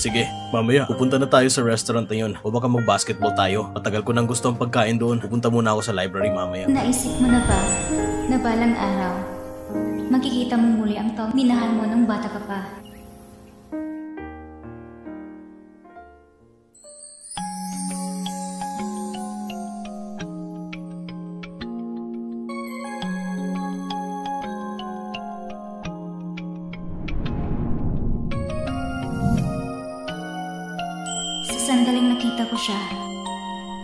Sige, mamaya pupunta na tayo sa restaurant na yun o baka mag-basketball tayo. Matagal ko nang gusto ang pagkain doon. Pupunta muna ako sa library mamaya. Naisip mo na ba na balang araw, makikita mo muli ang taong minahal mo nung bata ka pa? Sandaling nakita ko siya,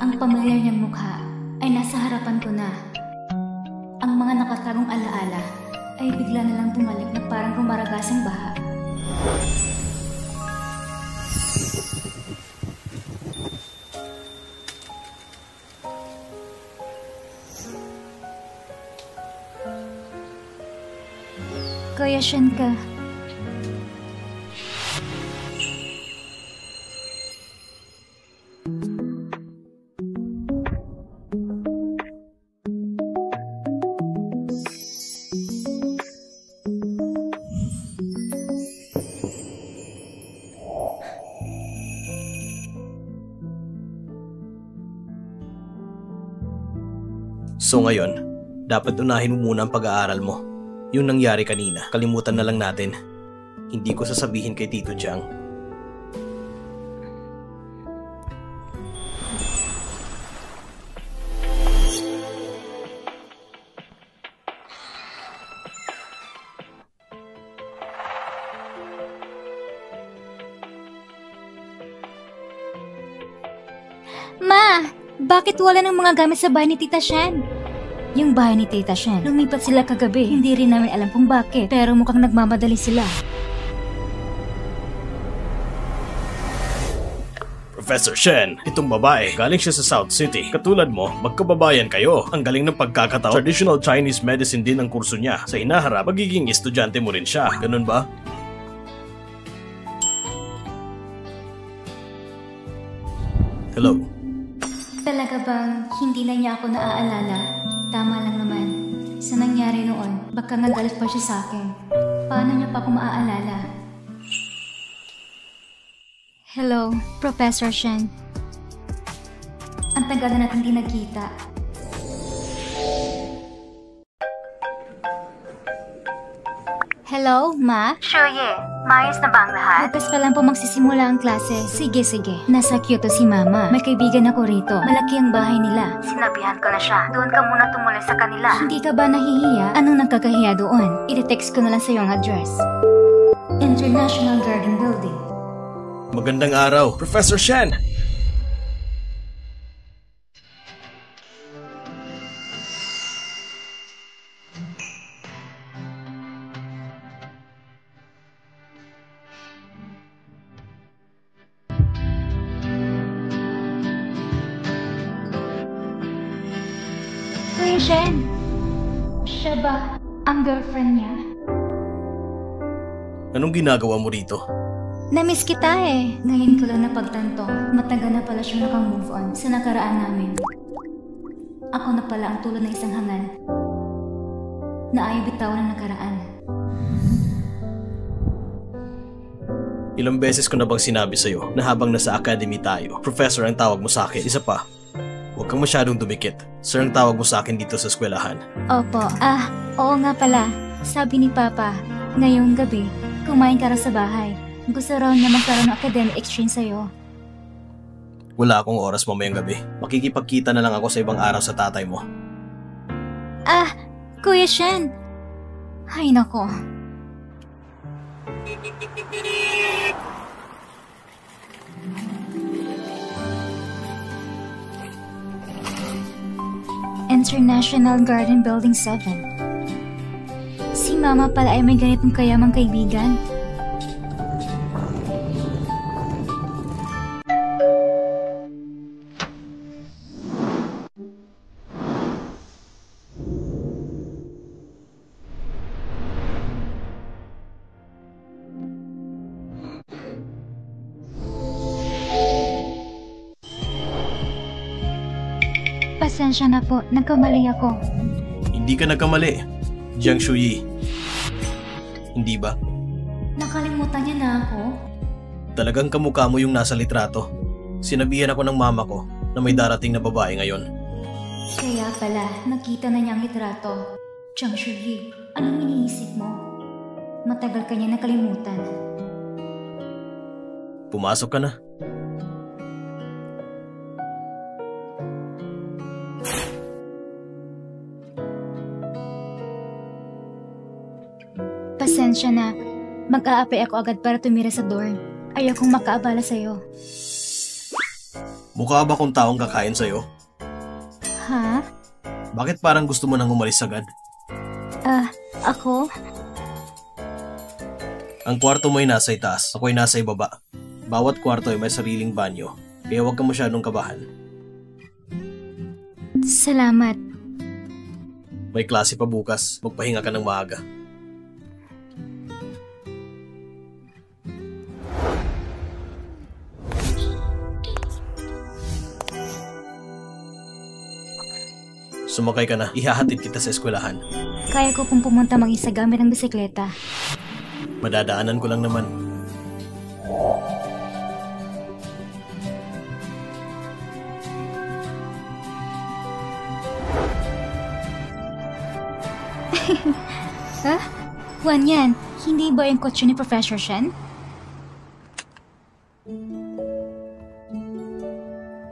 ang pamilyar niyang mukha ay nasa harapan ko na. Ang mga nakatagong alaala ay bigla na lang bumalik na parang rumaragasang baha. Kuya Shenka. So ngayon, dapat unahin mo muna ang pag-aaral mo. Yung nangyari kanina, kalimutan na lang natin. Hindi ko sasabihin kay Tito Jiang. Ma! Bakit wala ng mga gamit sa bahay ni Tita Shen? Yung bahay ni Tita Shen, lumipat sila kagabi. Hindi rin namin alam kung bakit, pero mukhang nagmamadali sila. Professor Shen, itong babae, galing siya sa South City. Katulad mo, magkababayan kayo. Ang galing ng pagkakataon. Traditional Chinese medicine din ang kurso niya. Sa hinaharap, magiging estudyante mo rin siya. Ganun ba? Hello? Talaga bang hindi na niya ako naaalala? Tama lang naman. Sa nangyari noon, baka nagalit pa siya sa akin. Paano niya pa ako maaalala? Hello, Professor Shen. Ang tagal na natin di nagkita. Hello, Ma? Shoye, maayos na ba ang lahat? Bukas pa lang po magsisimula ang klase. Sige. Nasa Kyoto si Mama. May kaibigan ako rito. Malaki ang bahay nila. Sinabihan ko na siya. Doon ka muna tumuloy sa kanila. Hindi ka ba nahihiya? Anong nagkakahiya doon? I-text ko na lang sa iyong address. International Garden Building. Magandang araw, Professor Shen! Shen, siya ba ang girlfriend niya? Anong ginagawa mo rito? Namiss kita eh. Ngayon ko lang napagtanto. Matagal na pala siya nakamove on sa nakaraan namin. Ako na pala ang tulad ng isang hangal na ayaw bitawan ng nakaraan. Ilang beses ko na bang sinabi sa'yo na habang nasa academy tayo, professor ang tawag mo sa akin. Isa pa, huwag kang masyadong dumikit. Sir ang tawag mo sa akin dito sa eskwelahan. Opo. Oo nga pala. Sabi ni Papa, ngayong gabi, kumain ka raw sa bahay. Gusto raw niya magkaroon ng academic exchange sa'yo. Wala akong oras mamayang gabi. Makikipagkita na lang ako sa ibang araw sa tatay mo. Kuya Shen. Ay nako. International Garden Building 7. Si Mama pala ay may ganitong kayamang kaibigan. Pasensya na po, nagkamali ako. Hindi ka nagkamali, Jiang Shuyi. Hindi ba? Nakalimutan niya na ako. Talagang kamukha mo yung nasa litrato. Sinabihan ako ng mama ko na may darating na babae ngayon. Kaya pala, nakita na niya ang litrato. Chang Shuyi, anong iniisip mo? Matagal ka niya nakalimutan. Pumasok ka na. Pasensya na. Mag-a-apply ako agad para tumira sa dorm. Ayaw kong makaabala sa'yo. Mukha ba kung taong kakain sa'yo? Ha? Bakit parang gusto mo nang umalis agad? Ako? Ang kwarto mo ay nasa itaas, ako ay nasa ibaba. Bawat kwarto ay may sariling banyo, kaya huwag ka masyadong kabahan. Salamat. May klase pa bukas, magpahinga ka ng maaga. Sumakay ka na, ihahatid kita sa eskwelahan. Kaya ko pong pumunta mag-isa gamit ng bisikleta. Madadaanan ko lang naman. Juan yan, hindi ba yung kotse ni Professor Shen?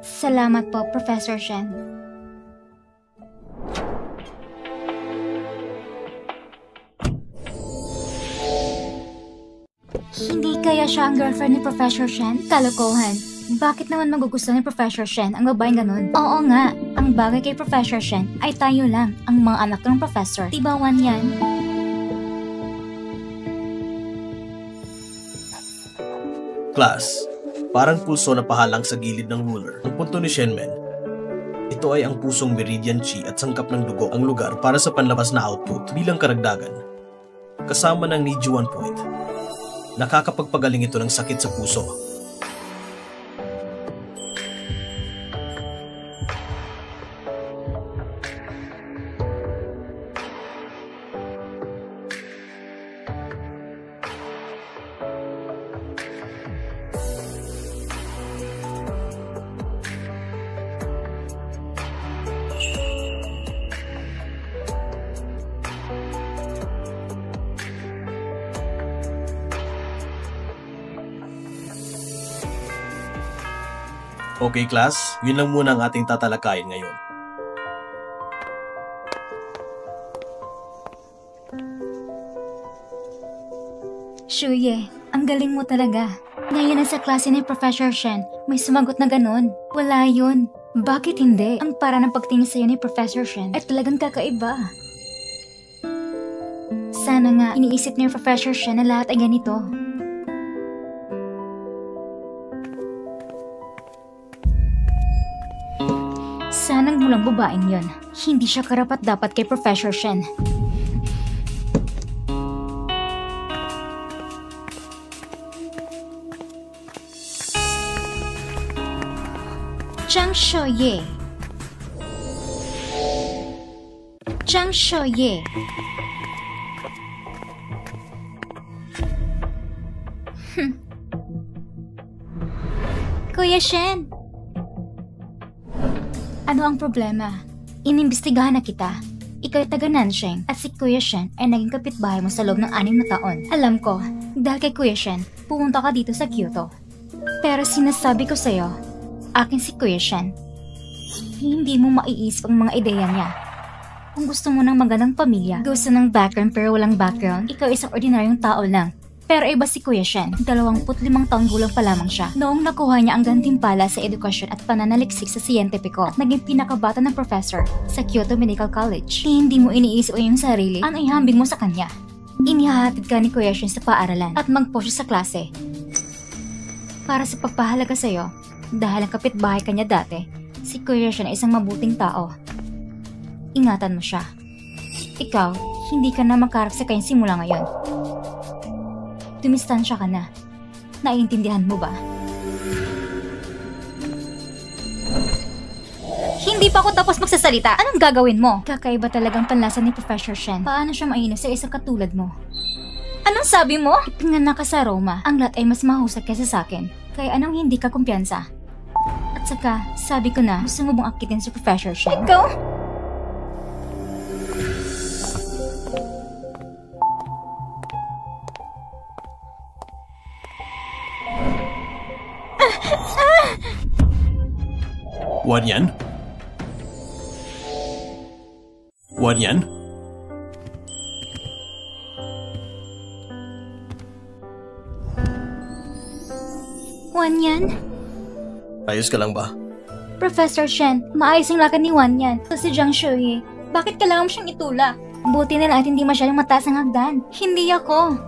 Salamat po, Professor Shen. Hindi kaya siya ang girlfriend ni Professor Shen? Kalokohan. Bakit naman magugustuhan ni Professor Shen ang babaeng ganun? Oo nga, ang bagay kay Professor Shen ay tayo lang, ang mga anak ng professor. Diba, Juan yan? Class, parang pulso na pahalang sa gilid ng ruler. Ang punto ni Shenmen, ito ay ang pusong meridian chi at sangkap ng dugo ang lugar para sa panlabas na output bilang karagdagan. Kasama ng Nijuan point. Nakakapagpagaling ito ng sakit sa puso. Okay class, yun lang muna ang ating tatalakayin ngayon. Shuye, ang galing mo talaga. Ngayon sa klase ni Professor Shen, may sumagot na ganun. Wala yun. Bakit hindi? Ang para ng pagtingin sa'yo ni Professor Shen ay talagang kakaiba. Sana nga iniisip ni Professor Shen na lahat ay ganito. Sanang mulang babaeng yon. Hindi siya karapat-dapat kay Professor Shen. Chang Shoye. Chang Shoye. Kuya Shen. Ano ang problema? Inimbestigahan na kita. Ikaw ay taga Nansheng at si Kuya Shen ay naging kapitbahay mo sa loob ng 6 na taon. Alam ko, dahil kay Kuya Shen, pumunta ka dito sa Kyoto. Pero sinasabi ko sa'yo, akin si Kuya Shen. Hindi mo maiisip ang mga ideya niya. Kung gusto mo ng magandang pamilya, gusto ng background pero walang background, ikaw isang ordinaryong tao lang. Pero iba si Kuya Shen, 25 taong gulang pa lamang siya. Noong nakuha niya ang gantimpala sa edukasyon at pananaliksik sa siyentipiko at naging pinakabata ng professor sa Kyoto Medical College. Hindi mo iniisip ang iyong sarili, ang ihambing mo sa kanya. Inihahatid ka ni Kuya Shen sa paaralan at mag-post siya sa klase. Para sa pagpahalaga sa'yo, dahil ang kapitbahay kanya dati, si Kuya Shen ay isang mabuting tao. Ingatan mo siya. Ikaw, hindi ka na makarap sa kanya simula ngayon. Dumistansya ka na. Naiintindihan mo ba? Hindi pa ako tapos magsasalita. Anong gagawin mo? Kakaiba talagang panlasa ni Professor Shen. Paano siya mainos sa isang katulad mo? Anong sabi mo? Ipinanganak ka sa Roma. Ang lahat ay mas mahusay kaysa sa akin. Kaya anong hindi ka kumpiyansa? At saka, sabi ko na, gusto mo bang akitin si Professor Shen? Ikaw? Wanyan? Wanyan? Wanyan? Ayos ka lang ba? Professor Shen, maayos ang lakad ni Wanyan. So si Jiang Shuyi, bakit kailangan mo siyang itulak? Buti na lang at hindi masyadong mataas ang hagdan. Hindi ako.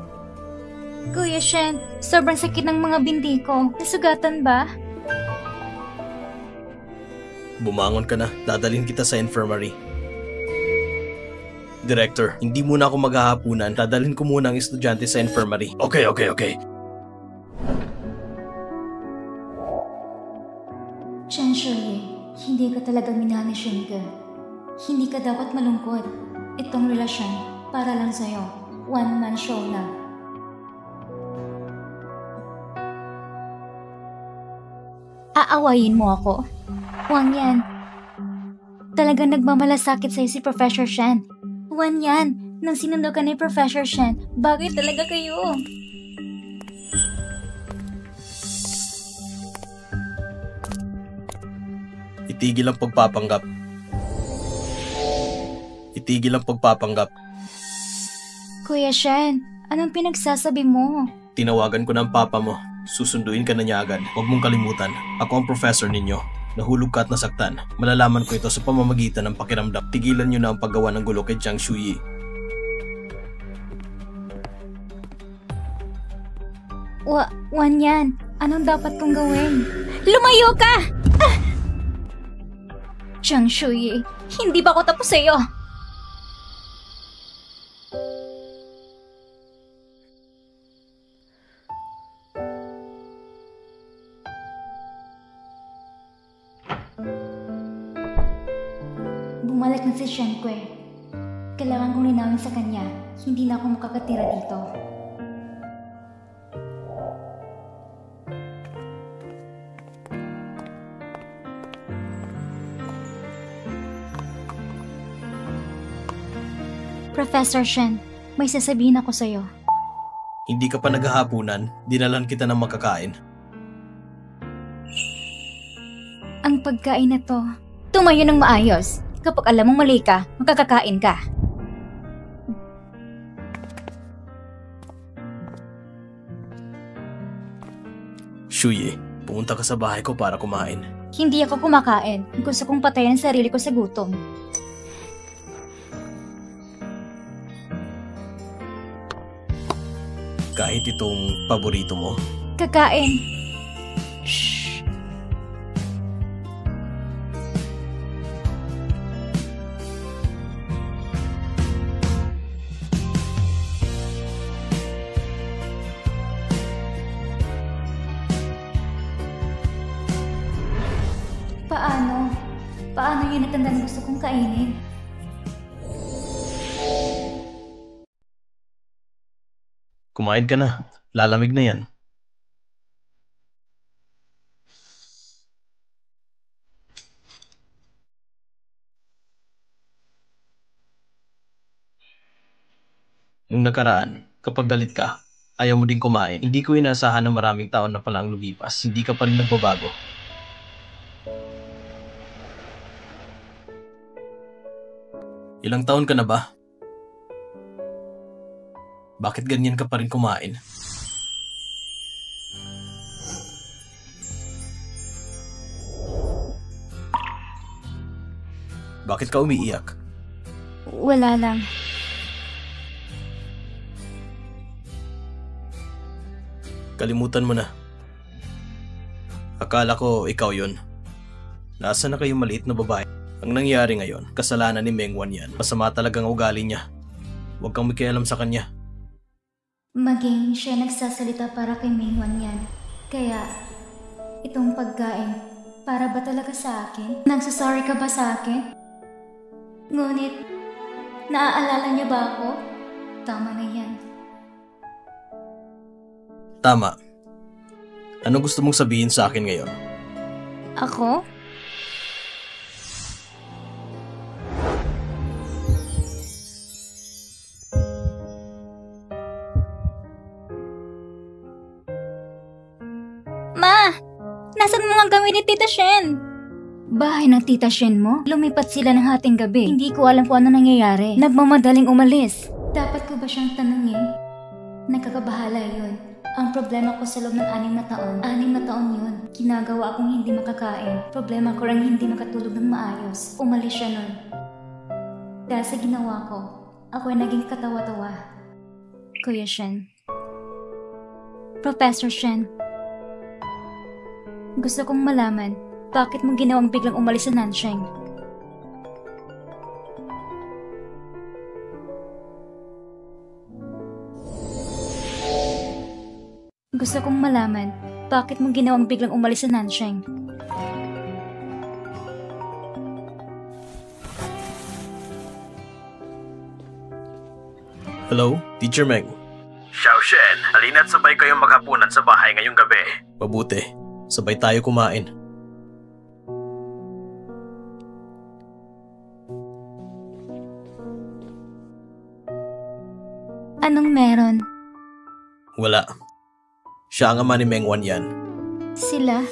Kuya Shen, sobrang sakit ng mga binti ko. Nasugatan ba? Bumangon ka na. Dadalhin kita sa infirmary. Director, hindi muna ako maghahapunan. Dadalhin ko muna ang estudyante sa infirmary. Okay. Jiang Shuyi, hindi ka talaga minahal ni Shunke. Hindi ka dapat malungkot. Itong relasyon, para lang sa'yo. One-man show lang. Aawayin mo ako? Wanyan, talagang nagmamalasakit sa'yo si Professor Shen. Wanyan, nang sinundo ka ni Professor Shen, bagay talaga kayo. Itigil ang pagpapanggap. Kuya Shen, anong pinagsasabi mo? Tinawagan ko ng papa mo. Susunduin ka na niya agad. Huwag mong kalimutan. Ako ang professor ninyo. Nahulog ka at nasaktan. Malalaman ko ito sa pamamagitan ng pakiramdam. Tigilan niyo na ang paggawa ng gulo kay Jiang Shuyi. Wanyan, anong dapat kong gawin? Lumayo ka! Ah! Jiang Shuyi, hindi ba ako tapos sa'yo? Bumalik na si Shenkue. Kailangan kong linawin sa kanya. Hindi na ako makakatira dito. Professor Shen, may sasabihin ako sa'yo. Hindi ka pa naghahapunan. Dinalan kita ng makakain. Ang pagkain na to, tumayo ng maayos. Kapag alam mong mali ka, makakakain ka. Shuyi, pumunta ka sa bahay ko para kumain. Hindi ako kumakain. Gusto kong patayin ang sarili ko sa gutom. Kahit itong paborito mo. Kakain. Shh. Paano yun natanda na gusto kong kainin? Kumain ka na. Lalamig na yan. Nung nakaraan, kapag galit ka, ayaw mo din kumain. Hindi ko inaasahan na maraming taon na palang lumipas. Hindi ka pa rin nagbabago. Ilang taon ka na ba? Bakit ganyan ka pa rin kumain? Bakit ka umiiyak? Wala lang. Kalimutan mo na. Akala ko ikaw yun. Nasa na kayong maliit na babae? Ang nangyari ngayon, kasalanan ni Meng Wanyan. Masama talagang ugali niya. Huwag kang makialam sa kanya. Maging siya nagsasalita para kay Meng Wanyan. Kaya, itong pagkain, para ba talaga sa akin? Nagsasorry ka ba sa akin? Ngunit, naaalala niya ba ako? Tama na yan. Tama. Ano gusto mong sabihin sa akin ngayon? Ako? Ma! Nasaan mga gamit ni Tita Shen? Bahay ng Tita Shen mo? Lumipat sila ng hating gabi. Hindi ko alam kung ano nangyayari. Nagmamadaling umalis. Dapat ko ba siyang tanungin? Nagkakabahala yun. Ang problema ko sa loob ng 6 na taon yun. Ginagawa akong hindi makakain. Problema ko rin hindi makatulog ng maayos. Umalis siya nun. Dahil sa ginawa ko, ako ay naging katawa-tawa. Kuya Shen. Professor Shen. Gusto kong malaman, bakit mo ginawang biglang umalis sa Nansheng? Gusto kong malaman, bakit mo ginawang biglang umalis sa Nansheng? Hello, Teacher Meng. Xiaoshen, halina't sabay kayong maghapunan sa bahay ngayong gabi. Mabuti. Sabay tayo kumain. Anong meron? Wala. Siya ang ama ni Meng Wan yan. Sila?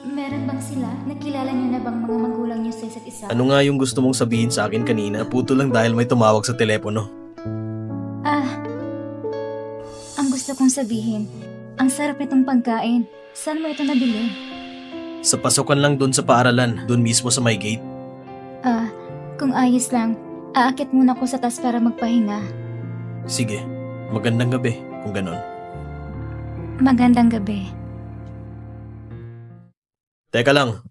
Meron bang sila? Nakilala niyo na bang mga magulang niyo sa isa't isa? Ano nga yung gusto mong sabihin sa akin kanina? Naputo lang dahil may tumawag sa telepono. Ang gusto kong sabihin, ang sarap nitong pagkain. Saan mo ito nabili? Sa pasukan lang doon sa paaralan, doon mismo sa may gate. Kung ayos lang, aakit muna ako sa taas para magpahinga. Sige, magandang gabi kung ganon. Magandang gabi. Teka lang.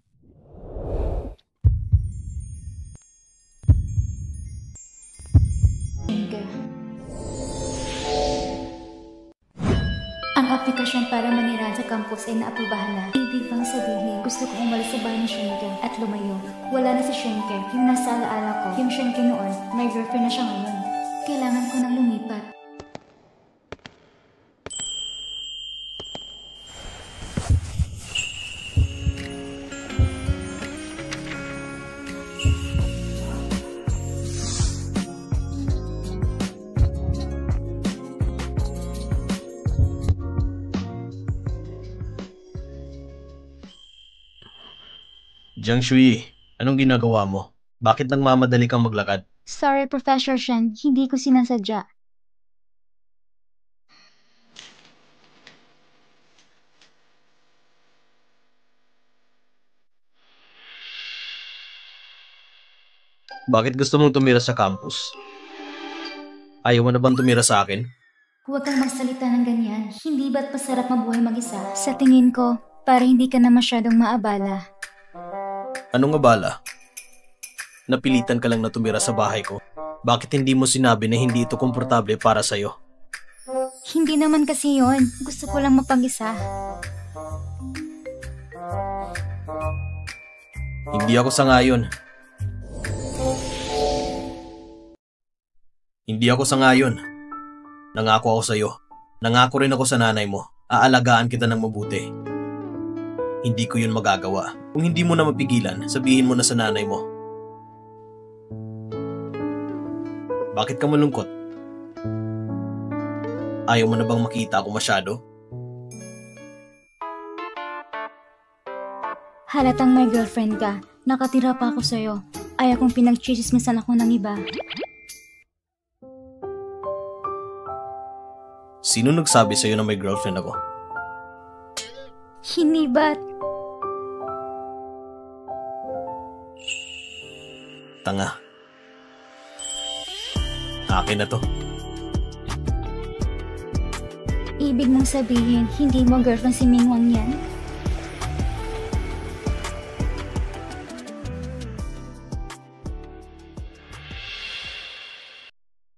Ang aplikasyon para manirahan sa campus ay naaprubahan na. Ibig bang sabihin, gusto kong umalis sa bahay ni Shenke at lumayo. Wala na si Shenke. Yung nasa alaala ko, yung Shenke noon, may girlfriend na siya ngayon. Kailangan ko nang lumipat. Jiang Shui, anong ginagawa mo? Bakit nagmamadali kang maglakad? Sorry, Professor Shen. Hindi ko sinasadya. Bakit gusto mong tumira sa campus? Ayaw mo na bang tumira sa akin? Huwag kang magsalita ng ganyan. Hindi ba't masarap mabuhay mag-isa? Sa tingin ko, para hindi ka na masyadong maabala. Anong abala? Napilitan ka lang na tumira sa bahay ko. Bakit hindi mo sinabi na hindi ito komportable para sa'yo? Hindi naman kasi yon. Gusto ko lang mapag-isa. Hindi ako sangayon. Hindi ako sangayon. Nangako ako sa'yo. Nangako rin ako sa nanay mo. Aalagaan kita ng mabuti. Hindi ko yun magagawa. Kung hindi mo na mapigilan, sabihin mo na sa nanay mo. Bakit ka malungkot? Ayaw mo na bang makita ako masyado? Halatang may girlfriend ka. Nakatira pa ako sa'yo. Ayaw kong pinagchismisan ako ng iba. Sino nagsabi sa'yo na may girlfriend ako? Hindi ba't? Tanga. Akin na to. Ibig mong sabihin, hindi mo girlfriend si Mingwang yan?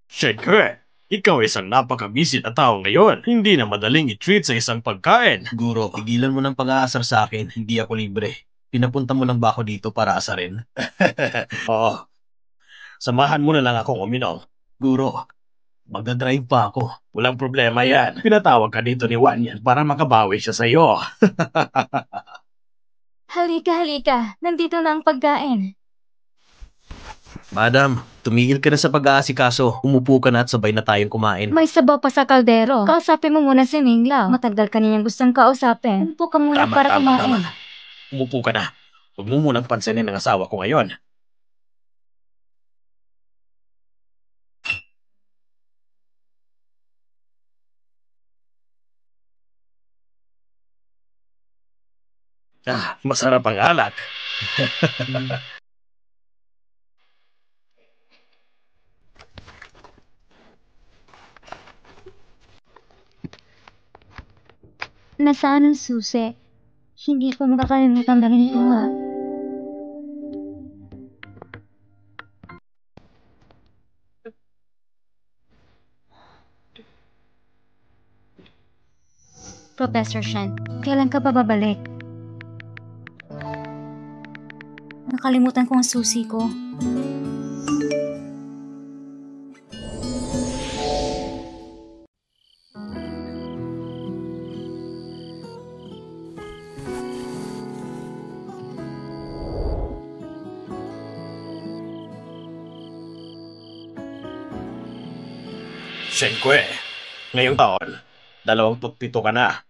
Shenke, ikaw isang napaka-busy na tao ngayon. Hindi na madaling i-treat sa isang pagkain. Guro, tigilan mo ng pag-aasar sa akin. Hindi ako libre. Pinapunta mo lang ba ako dito para asarin? Oo. Samahan mo na lang akong uminom. Guro, Magdadrive pa ako. Walang problema yan. Pinatawag ka dito ni Wan yan para makabawi siya sa'yo. Halika, halika. Nandito na ang pagkain. Madam, tumigil ka na sa pag-aasikaso. Umupo ka na at sabay na tayong kumain. May sabaw pa sa kaldero. Kausapin mo muna si Minglaw. Matagal ka niyang gustong kausapin. Umupo ka muna para kumain. Umupo ka na. Huwag mo munang pansinin ang asawa ko ngayon. Masarap ang alak. Nasaan ang susi? Hindi ko makakalimutan na rin ito. Professor Shen, kailan ka pa babalik? Nakalimutan ko ang susi ko. Siyempre, ngayong taon, 27 ka na.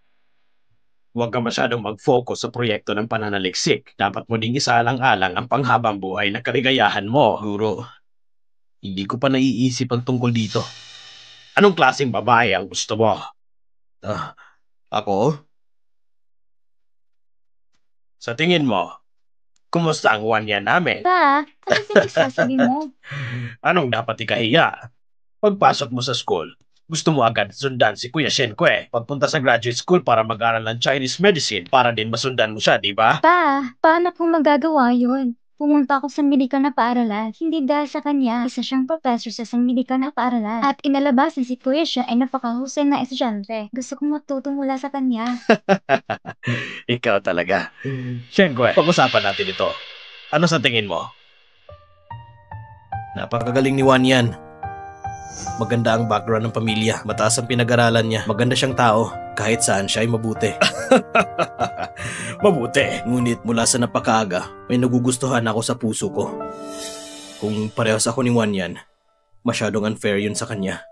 Huwag ka masyadong mag-focus sa proyekto ng pananaliksik. Dapat mo ding isaalang-alang ang panghabang buhay na kaligayahan mo. Guro, hindi ko pa naiisip ang tungkol dito. Anong klaseng babae ang gusto mo? Ako? Sa tingin mo, kumusta ang one-year namin? Pa, ano sinasabi mo? Anong dapat ikahiya? Pagpasok mo sa school, gusto mo agad sundan si Kuya Shen-kwe. Pagpunta sa graduate school para mag-aral ng Chinese medicine, para din masundan mo siya, di ba? Pa, paano kung magagawa yun? Pumunta ako sa medikal na paaralan. Hindi dahil sa kanya, isa siyang professor sa isang medikal na paaralan. At inalabasan si Kuya siya ay napakahusay na estudyante. Gusto kong matuto mula sa kanya. Ikaw talaga. Shen-kwe, pag-usapan natin ito. Ano sa tingin mo? Napakagaling ni Wan yan. Maganda ang background ng pamilya. Mataas ang pinag-aralan niya. Maganda siyang tao. Kahit saan siya ay mabuti. Mabuti. Ngunit mula sa napakaaga, may nagugustuhan ako sa puso ko. Kung parehas ako ni Wan yan, masyadong unfair yun sa kanya.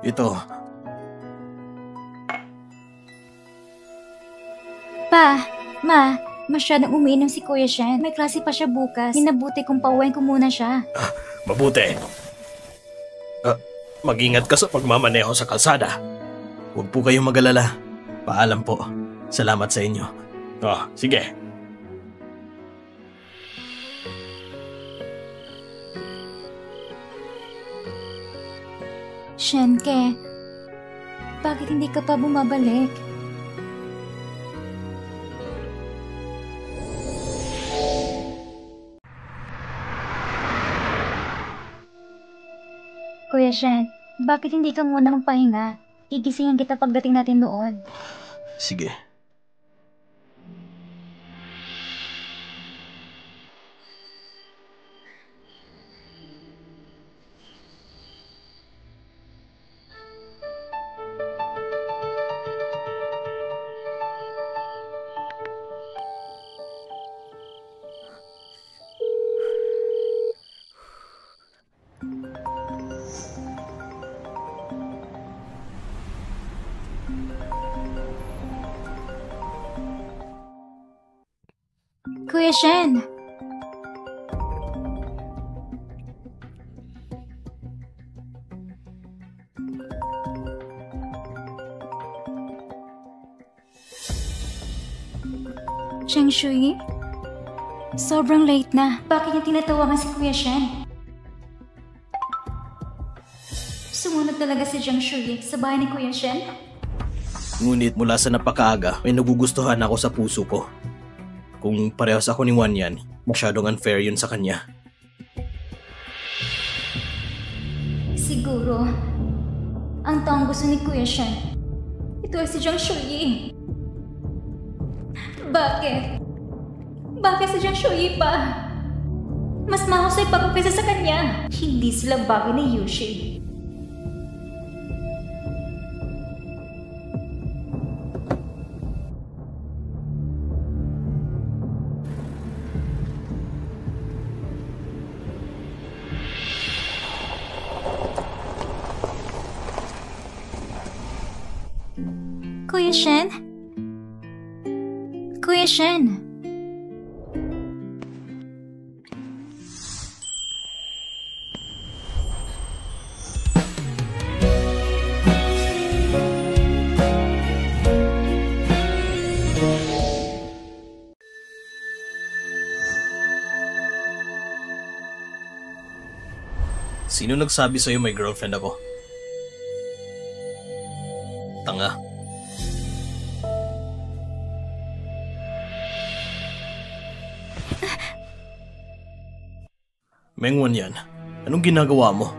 Ito. Pa, ma, masyadong umiinom si Kuya Shen. May klase pa siya bukas. Minabuti kong pauwiin ko muna siya. Mabuti. Mag-ingat ka sa pagmamaneho sa kalsada. Huwag po kayong mag-alala. Paalam po. Salamat sa inyo. Sige. Shenke, bakit hindi ka pa bumabalik? Kuya Shen, bakit hindi ka muna magpahinga? Gigisingin kita pagdating natin doon. Sige. Kuya Shen! Cheng Shui? Sobrang late na. Bakit niya tinatawagan si Kuya Shen? Sumunod talaga si Zhang Shui sa bahay ni Kuya Shen? Ngunit mula sa napakaaga, may nagugustuhan ako sa puso ko. Kung parehas ako ni Wan yan, masyadong unfair yun sa kanya. Siguro, ang taong gusto ni Kuya Shen, ito ay si Zhang Shui. Bakit? Bakit si Zhang Shui pa? Mas mahusay pa ko kaysa sa kanya. Hindi sila bagay ni Yushi. Kuya Shen? Kuya Shen? Sino nagsabi sa'yo may girlfriend ako? Tanga. Mengwan yan. Anong ginagawa mo?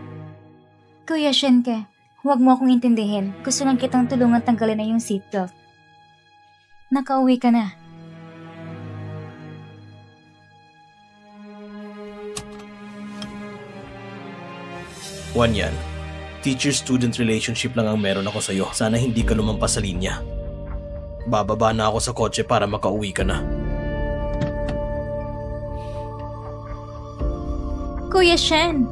Kuya Shenke, huwag mo akong intindihin. Gusto lang kitang tulungan tanggalin na yung seatbelt. Nakauwi ka na. Juan yan. Teacher-student relationship lang ang meron ako sa'yo. Sana hindi ka lumampas sa linya. Bababa na ako sa kotse para makauwi ka na. Kuya Shen!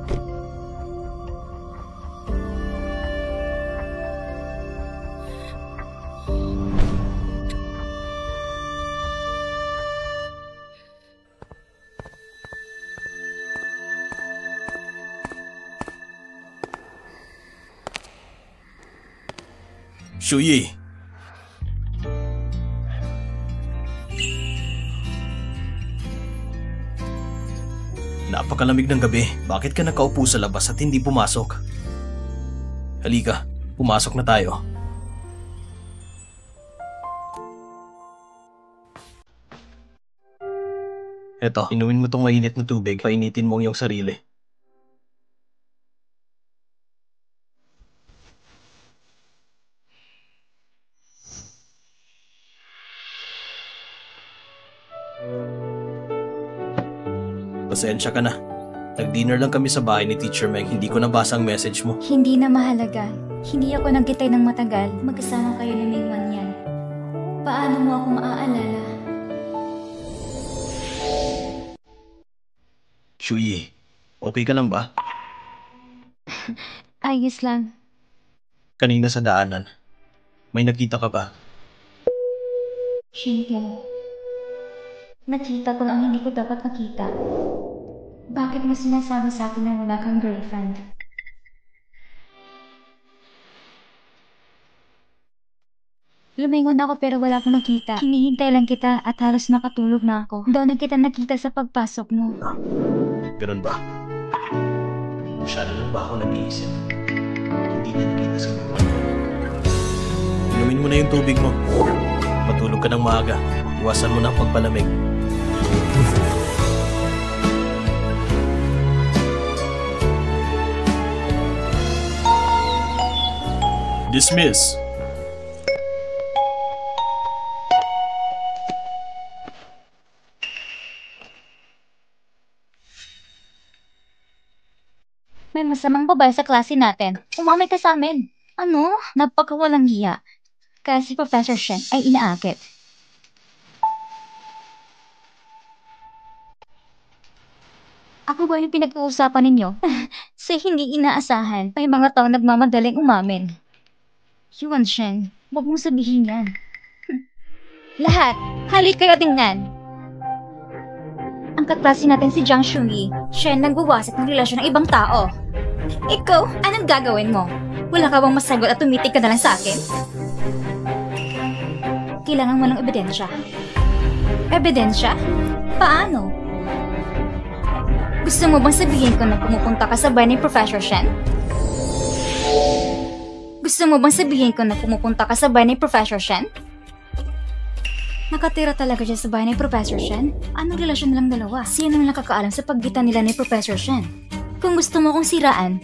Shuyi! Napakalamig ng gabi. Bakit ka nakaupo sa labas at hindi pumasok? Halika, pumasok na tayo. Eto, inumin mo tong mainit na tubig. Painitin mo ang iyong sarili. Pasensya ka na. Nag-dinner lang kami sa bahay ni Teacher Meng. Hindi ko nabasa ang message mo. Hindi na mahalaga. Hindi ako nagkitay ng matagal. Magkasama kayo ni Mingwan yan. Paano mo ako maaalala? Shuyi, okay ka lang ba? Ayos lang. Kanina sa daanan, may nakita ka ba? Shinken. Nakita ko lang hindi ko dapat nakita. Bakit mo sinasabi sa akin na wala kang girlfriend? Lumingon ako pero wala akong nakita. Hinihintay lang kita at halos nakatulog na ako. Doon na kita nakita sa pagpasok mo. Ganun ba? Masyado lang ba ako nag-iisip? Hindi na nakita sa mga. Inumin mo na yung tubig mo. Matulog ka ng maaga. Iwasan mo na ang pagpalamig. Dismiss. May masamang babae sa klase natin. Umamay ka sa amin. Ano? Napakawalang hiya. Kasi Professor Shen ay inaakit. Ako ba yung pinag-uusapan ninyo? Sa hindi inaasahan, may mga tao nagmamadaling umamin. Yuan Shen, huwag mong sabihin yan. Lahat, halik kayo tingnan. Ang kaklase natin si Jiang Shuyi, Shen nagwawasak ng relasyon ng ibang tao. Ikaw, anong gagawin mo? Wala ka bang masagot at tumitig ka na lang sa akin? Kailangan mo ng ebidensya. Ebidensya? Paano? Gusto mo bang sabihin ko na pumupunta ka sa bahay ni Professor Shen? Gusto mo bang sabihin ko na pumupunta ka sa bahay ni Professor Shen? Nakatira talaga siya sa bahay ni Professor Shen? Anong relasyon nilang dalawa? Sino ang nakakaalam sa paggitan nila ni Professor Shen? Kung gusto mo kong siraan,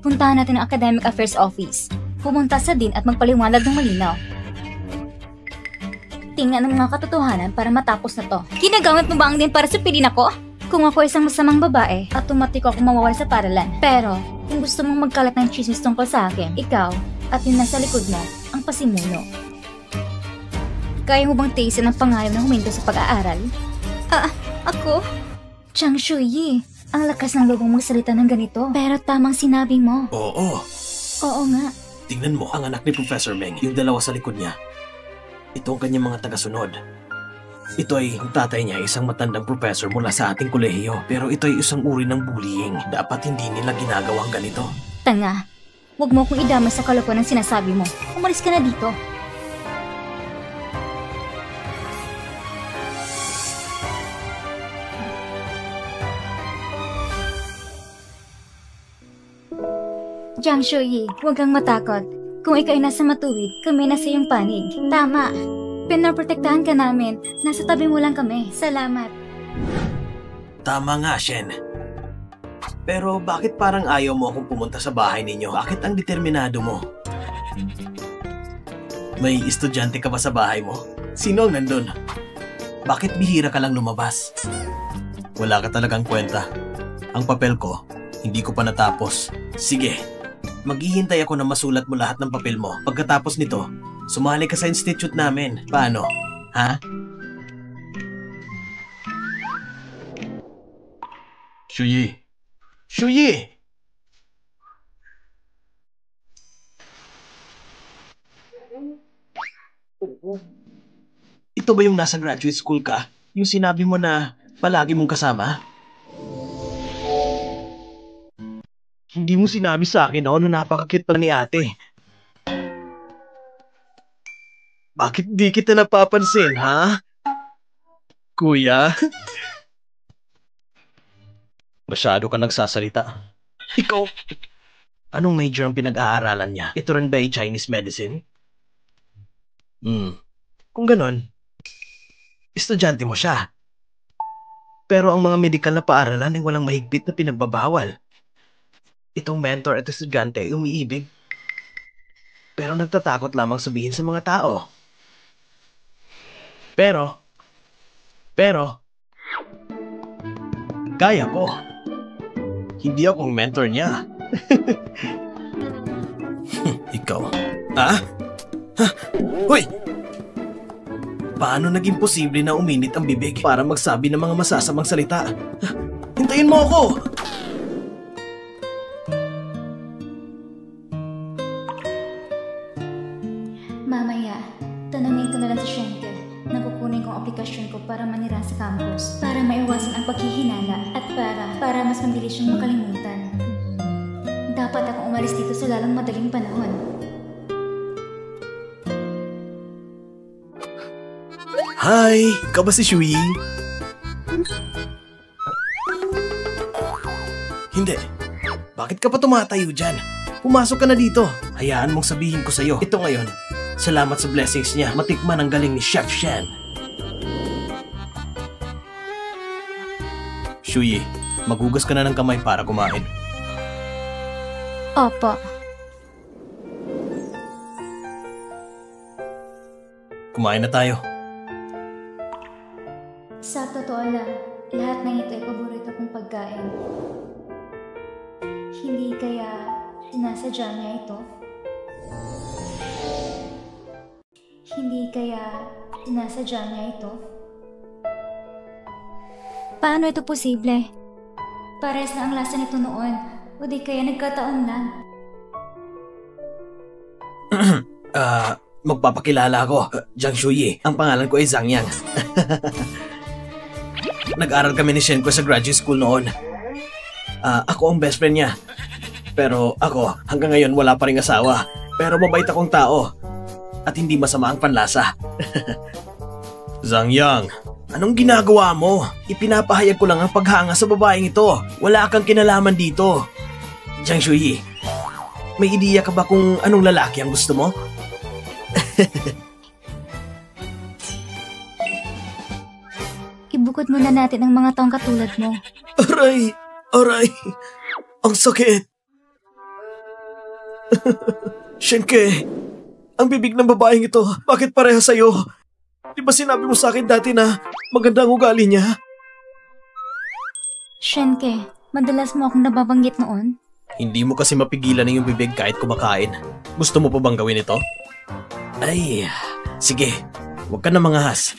puntahan natin ang Academic Affairs Office. Pumunta sa Dean at magpaliwanag ng malinaw. Tingnan ang mga katotohanan para matapos na to. Ginagamit mo ba ang Dean para supilin ako? Kung ako isang masamang babae, automatik ako mawawala sa paralan. Pero, kung gusto mong magkalat ng chismis tungkol sa akin, ikaw at yung nasa likod mo ang pasimuno. Kaya mo bang tiisin ang pangarap na huminto sa pag-aaral? Ako? Chang Shuyi, ang lakas ng loob mong magsalita ng ganito. Pero tamang sinabi mo. Oo. Oo nga. Tingnan mo, ang anak ni Professor Meng, yung dalawa sa likod niya. Ito ang kanyang mga tagasunod. Ito ay ang tatay niya, isang matandang professor mula sa ating kolehiyo. Pero ito ay isang uri ng bullying. Dapat hindi nila ginagawang ganito. Tanga. Huwag mo akong idamay sa kalokohan ng sinasabi mo. Umalis ka na dito. Jiang Shuyi, huwag kang matakot. Kung ikaw ay nasa matuwid, kami nasa iyong panig. Tama. Pinaprotektahan ka namin. Nasa tabi mo lang kami. Salamat. Tama nga, Shen. Pero bakit parang ayaw mo akong pumunta sa bahay ninyo? Bakit ang determinado mo? May estudyante ka ba sa bahay mo? Sino ang nandun? Bakit bihira ka lang lumabas? Wala ka talagang kwenta. Ang papel ko, hindi ko pa natapos. Sige, maghihintay ako na masulat mo lahat ng papel mo. Pagkatapos nito, sumali ka sa institute namin. Paano? Ha? Shuyi! Shuyi! Ito ba yung nasa graduate school ka? Yung sinabi mo na palagi mong kasama? Hindi mo sinabi sa akin na napaka-cute pala ni ate. Bakit di kita napapansin, ha? Kuya? Masyado ka nagsasalita. Ikaw, anong major ang pinag-aaralan niya? Ito rin ba ay Chinese medicine? Kung ganon, estudyante mo siya. Pero ang mga medikal na paaralan ay walang mahigpit na pinagbabawal. Itong mentor at estudyante ay umiibig. Pero nagtatakot lamang sabihin sa mga tao. Pero, kaya ko. Hindi akong mentor niya. Ikaw. Ha? Hoy! Paano naging posible na uminit ang bibig para magsabi ng mga masasamang salita? Hintayin mo ako! Mamaya, tanungin ko na lang si Shenke na kukunin kong aplikasyon ko para manira sa campus. Para maiwasan ang paghihinala at para mas mabilis yung makalimutan. Dapat akong umalis dito sa lalong madaling panahon. Hi! Ikaw ba si Shuyi? Hindi. Bakit ka pa tumatayo dyan? Pumasok ka na dito. Hayaan mong sabihin ko sa'yo. Ito ngayon. Salamat sa blessings niya. Matikman ang galing ni Chef Shen. Shuyi, maghugas ka na ng kamay para kumain. Opo. Kumain na tayo. Sa totoo lang, lahat ng ito ay paborito kong pagkain. Hindi kaya sinasadya niya ito? Hindi kaya sinasadya niya ito? Paano ito posible? Pares na ang lasa nito noon, o di kaya nagkataon lang. Magpapakilala ako. Jiang Shuyi. Ang pangalan ko ay Zhang Yang. Nag-aral kami ni Shenko sa graduate school noon. Ako ang best friend niya. Pero ako, hanggang ngayon wala pa ring asawa. Pero mabait akong tao. At hindi masama ang panlasa. Zhang Yang, anong ginagawa mo? Ipinapahayag ko lang ang paghanga sa babaeng ito. Wala kang kinalaman dito. Jiang Shuyi, may ideya ka ba kung anong lalaki ang gusto mo? Ibukod muna natin ang mga taong katulad mo. Aray! Aray! Ang sakit! Shenke, ang bibig ng babaeng ito, bakit pareha sa'yo? Di ba sinabi mo sa akin dati na maganda ang ugali niya? Shenke, madalas mo akong nababanggit noon? Hindi mo kasi mapigilan ng iyong bibig kahit kumakain. Gusto mo pa bang gawin ito? Ay, sige. Huwag ka na mangahas.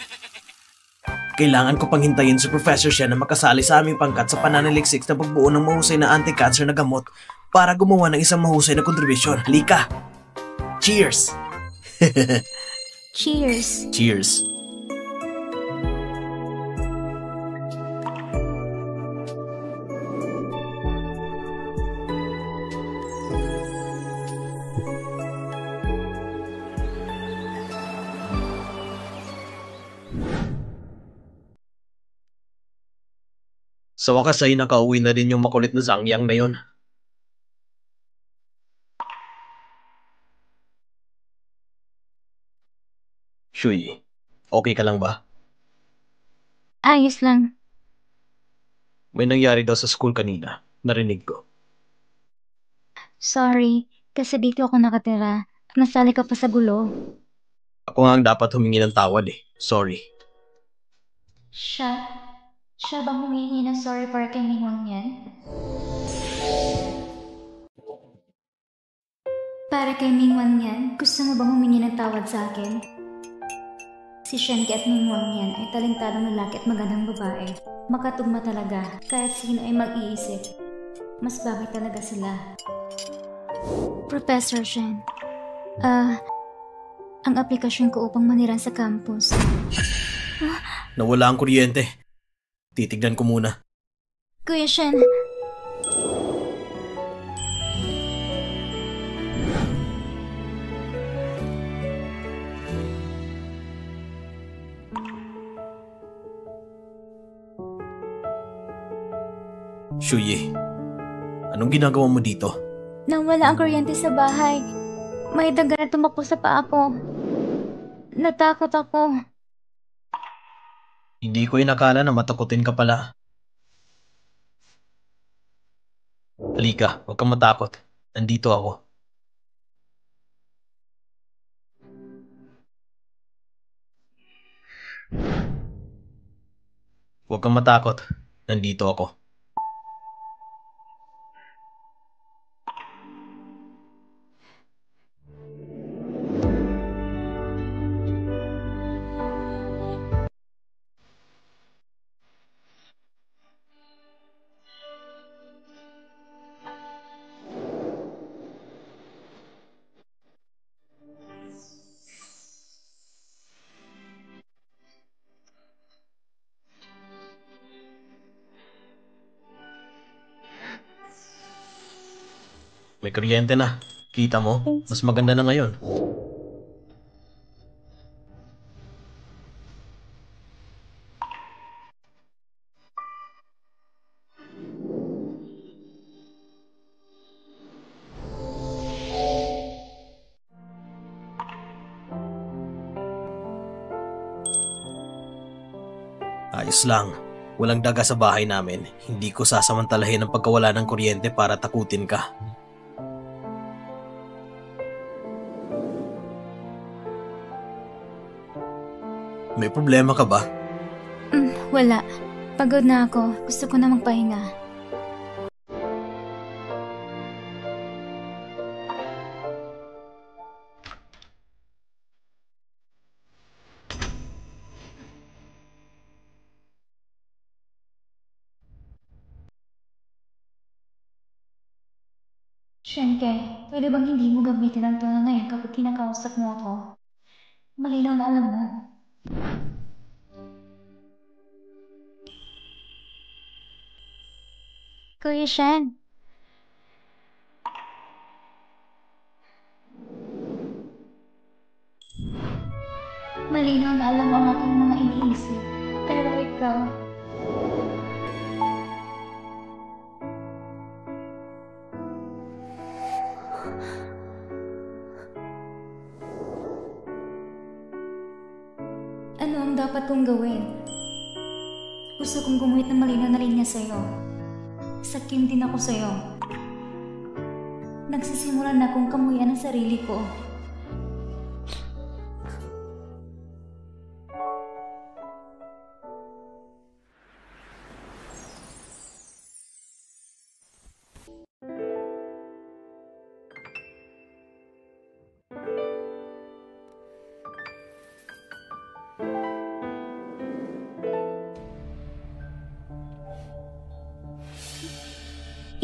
Kailangan ko pang hintayin si Professor Shen na makasali sa aming pangkat sa pananaliksik na pagbuo ng mahusay na anti-cancer na gamot para gumawa ng isang mahusay na kontribusyon. Halika! Cheers! Cheers! Cheers! Sa wakas ay nakauwi na din yung makulit na Zangyang na yon. Shui, okay ka lang ba? Ayos lang. May nangyari daw sa school kanina. Narinig ko. Sorry, kasi dito ako nakatira. Nasali ka pa sa gulo. Ako nga ang dapat humingi ng tawad eh. Sorry. Siya bang humihingi ng sorry para kay Mingwang yan? Para kay Mingwang yan, gusto mo bang humingi ng tawad sa akin? Si Shenke at Mingwang yan ay talentadong lalaki at magandang babae. Makatugma talaga, kahit sino ay mag-iisip. Mas bagay talaga sila. Professor Shen, ang aplikasyon ko upang maniran sa campus. Nawala ang kuryente. Titignan ko muna. Kuya Shen, Shuyi, anong ginagawa mo dito? nang wala ang kuryente sa bahay, may daga na tumakbo sa paa ko. Natakot ako. Hindi ko inakala na matakutin ka pala. Halika, huwag kang matakot. Nandito ako. Huwag kang matakot. Nandito ako. May kuryente na. Kita mo? Mas maganda na ngayon. Ayos lang. Walang daga sa bahay namin. Hindi ko sasamantalahin ang pagkawala ng kuryente para takutin ka. May problema ka ba? Wala. Pagod na ako. Gusto ko na magpahinga. Shenke, pwede bang hindi mo gamitin ang tono na yan kapag kinakausap mo ako? Malinaw na alam mo. Kuya Shen. Malinaw na alam mo ang aking mga iniisip. Pero ikaw, ano ang dapat kong gawin? Gusto kong gumuhit ng malinaw na linya sa'yo. Sakim din ako sa'yo. Nagsisimula na akong kamuyan ang sarili ko.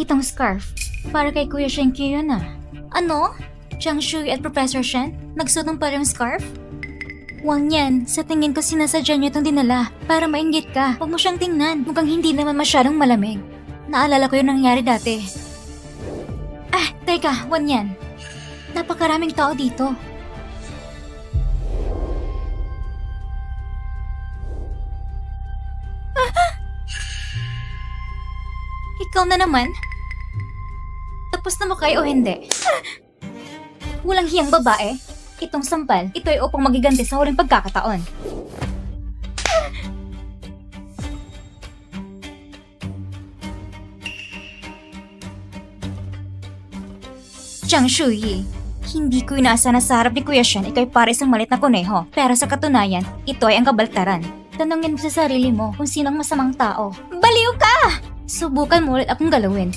Itong scarf, para kay Kuya Shenkyu yun ah. Ano? Chang Shui at Professor Shen, nagsuot ng parang scarf? Wang Yan, sa tingin ko sinasadya niyo itong dinala para mainggit ka. Huwag mo siyang tingnan, mukhang hindi naman masyadong malamig. Naalala ko yung nangyari dati. Ah, teka, Wang Yan. Napakaraming tao dito. Ikaw na naman? Tapos na mo kayo o hindi? Walang hiyang babae. Itong sampal, ito ay upang magiganti sa huling pagkakataon. Chang Shuyi, hindi ko inaasa na sa harap ni Kuya Shen ikaw'y para isang malit na kuneho. Pero sa katunayan, ito ay ang kabaltaran. Tanungin mo sa sarili mo kung sinong masamang tao. Baliw ka! Subukan mo ulit akong galawin.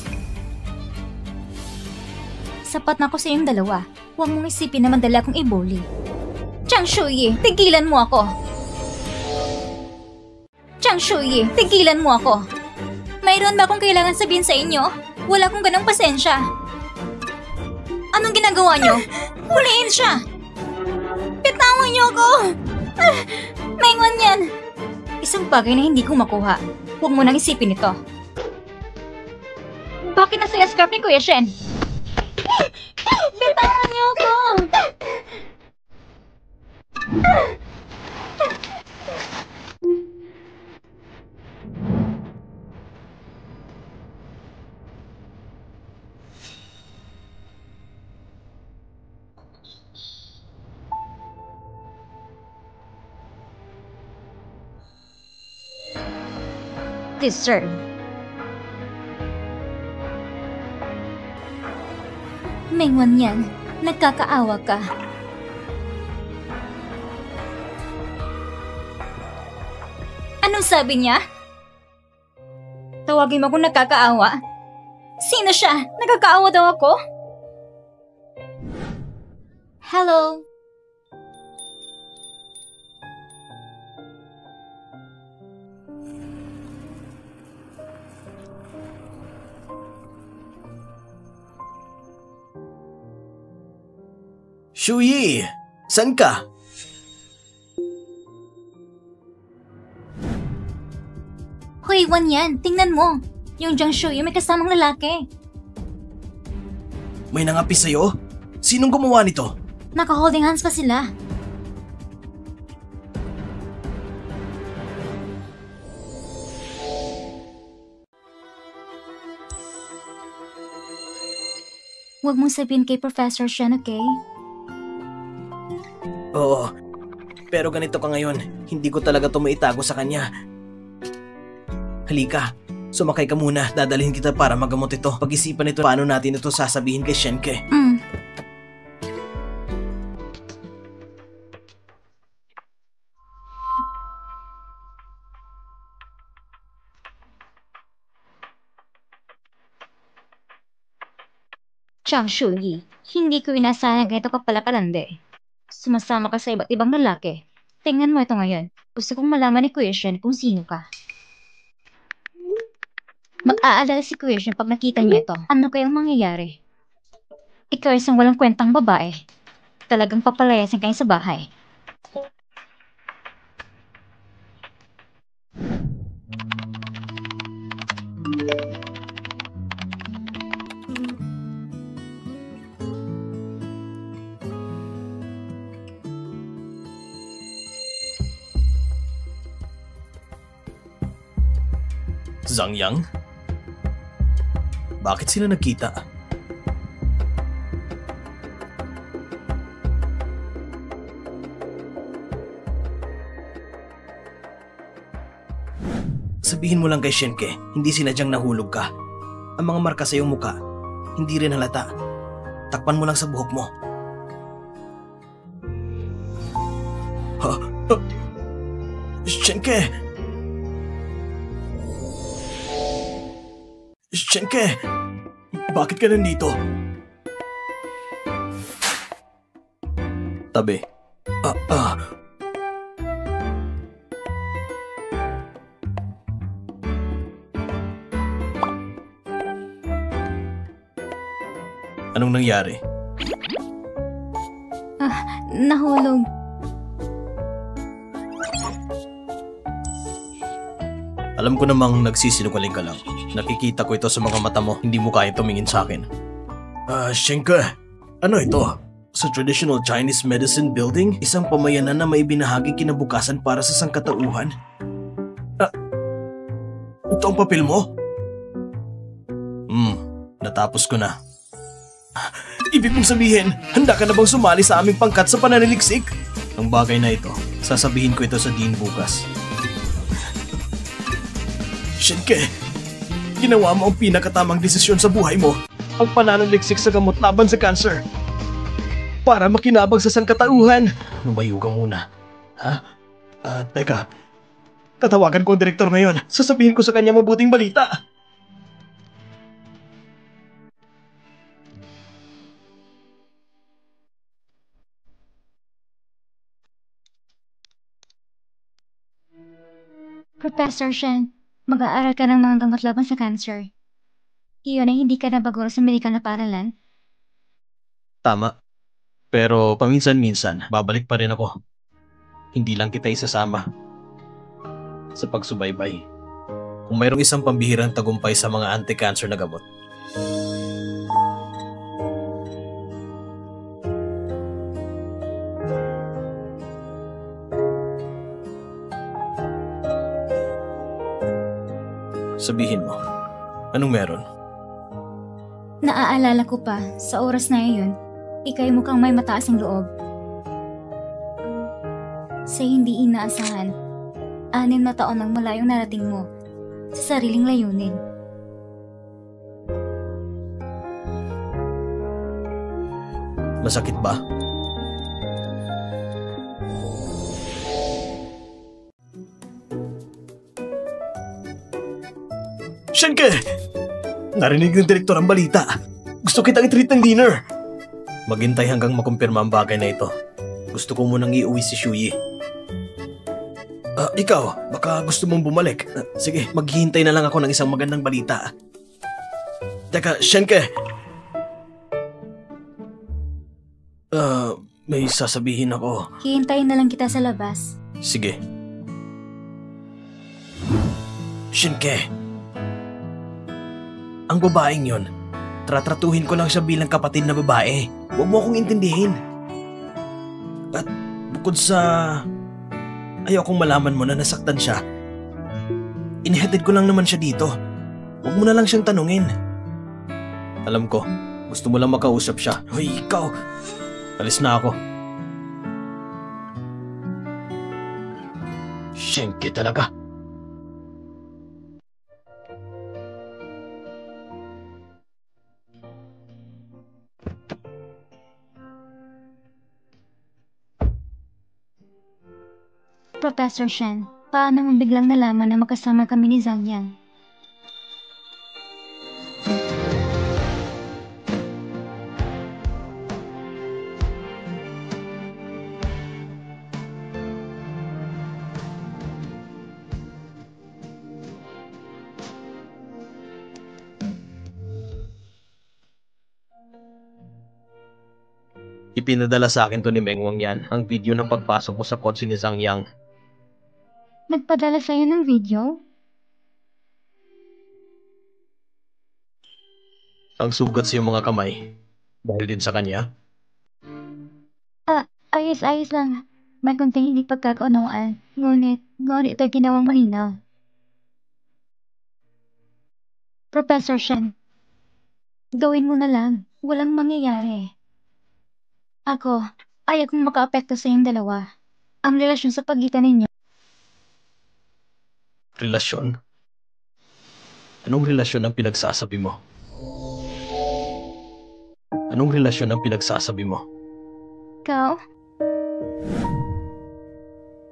Sapat na ako sa iyong dalawa. Huwag mong isipin na madali akong i-bully. Chang Shuyi, tigilan mo ako! Chang Shuyi, tigilan mo ako! Mayroon ba akong kailangan sabihin sa inyo? Wala akong ganong pasensya. Anong ginagawa niyo? Huliin siya! Bitawan niyo ako! Maingon yan! Isang bagay na hindi ko makuha. Huwag mo nang isipin ito. Bakit nasa scarf ni Kuya Shen? Bitawan niyo ako! Deserve. Mengwan yan, nagkakaawa ka. Anong sabi niya? Tawagin mo kung nagkakaawa. Sino siya? Nagkakaawa daw ako? Hello? Shuyi! San ka? Hoy, Wan Yan, tingnan mo. Yung Jiang Shuyi may kasamang lalaki. May nangapi sa'yo? Sinong gumawa nito? Naka-holding hands pa sila. Huwag mong sabihin kay Professor Shen, okay? Oo. Pero ganito ka ngayon, hindi ko talaga ito maitago sa kanya. Halika, sumakay ka muna. Dadalhin kita para magamot ito. Pag-isipan ito paano natin ito sasabihin kay Shenke. Chang Shuyi, hindi ko inasahan ganito ka pala kalande. Sumasama ka sa iba't ibang lalaki. Tingnan mo ito ngayon. Gusto kong malaman ni Kuya Shen kung sino ka. Mag-aalala si Kuya Shen pag nakita niya ito. Ano kayang mangyayari? Ikaw ay isang walang kwentang babae. Talagang papalayasin kayo sa bahay. Zhang Yang? Bakit sila nagkita? Sabihin mo lang kay Shenke, hindi sinadyang nahulog ka. Ang mga marka sa iyong muka, hindi rin halata. Takpan mo lang sa buhok mo. Ha? Shenke! Shenke! Bakit ka nandito? Tabi. Anong nangyari? Nahulog. Alam ko namang nagsisinungaling ka lang. Nakikita ko ito sa mga mata mo. Hindi mo kaya tumingin sa akin. Shenke, ano ito? Sa traditional Chinese medicine building, isang pamayanan na may binahagi kinabukasan para sa sangkatauhan. Ito ang papel mo? Natapos ko na. Ibig mong sabihin, handa ka na bang sumali sa aming pangkat sa pananaliksik? Ang bagay na ito, sasabihin ko ito sa Dean bukas. Shenke, ginawa mo ang pinakatamang desisyon sa buhay mo. Ang pananaliksik sa gamot laban sa cancer. Para makinabang sa sangkatauhan. Lumayo ka muna. Ha? Teka. Tatawagan ko ang direktor ngayon. Sasabihin ko sa kanya mabuting balita. Professor Shen, mag-aaral ka ng mga gamot laban sa cancer. Iyon ay hindi ka na baguro sa medikal na paaralan? Tama. Pero paminsan-minsan, babalik pa rin ako. Hindi lang kita isasama sa pagsubaybay. Kung mayroong isang pambihirang tagumpay sa mga anti-cancer na gamot. Sabihin mo, anong meron? Naaalala ko pa, sa oras na iyon, ika'y mukhang may mataas ang loob. Sa hindi inaasahan, 6 na taon ang malayong narating mo sa sariling layunin. Masakit ba? Shenke! Narinig ng direktor ang balita. Gusto kitang i-treat ng dinner. Maghintay hanggang makumpirma ang bagay na ito. Gusto ko munang iuwi si Shuyi. Ikaw, baka gusto mong bumalik. Sige, maghihintay na lang ako ng isang magandang balita. Teka, Shenke! May sasabihin ako. Hihintayin na lang kita sa labas. Sige. Shenke! Ang babaeng yon, tratratuhin ko lang siya bilang kapatid na babae. Huwag mo akong intindihin. At bukod sa ayokong malaman mo na nasaktan siya, inihatid ko lang naman siya dito. Huwag mo na lang siyang tanungin. Alam ko, gusto mo lang makausap siya. Hoy, ikaw! Alis na ako. Shenke talaga. Professor Shen, paano mo biglang nalaman na magkasama kami ni Zhang Yang? Ipinadala sa akin to ni Meng Wang yan, ang video ng pagpasok mo sa kotse ni Zhang Yang. Nagpadala sa'yo ng video? Ang sugat sa iyong mga kamay. Dahil din sa kanya. Ayos lang. May kunting hindi pagkakaunawaan. Ngunit ito ginawang malinaw. Professor Shen, gawin mo na lang. Walang mangyayari. Ako, ayaw kong makaapekto sa iyong dalawa. Ang relasyon sa pagitan ninyo. Relasyon? Anong relasyon ang pinagsasabi mo? Anong relasyon ang pinagsasabi mo? Ikaw?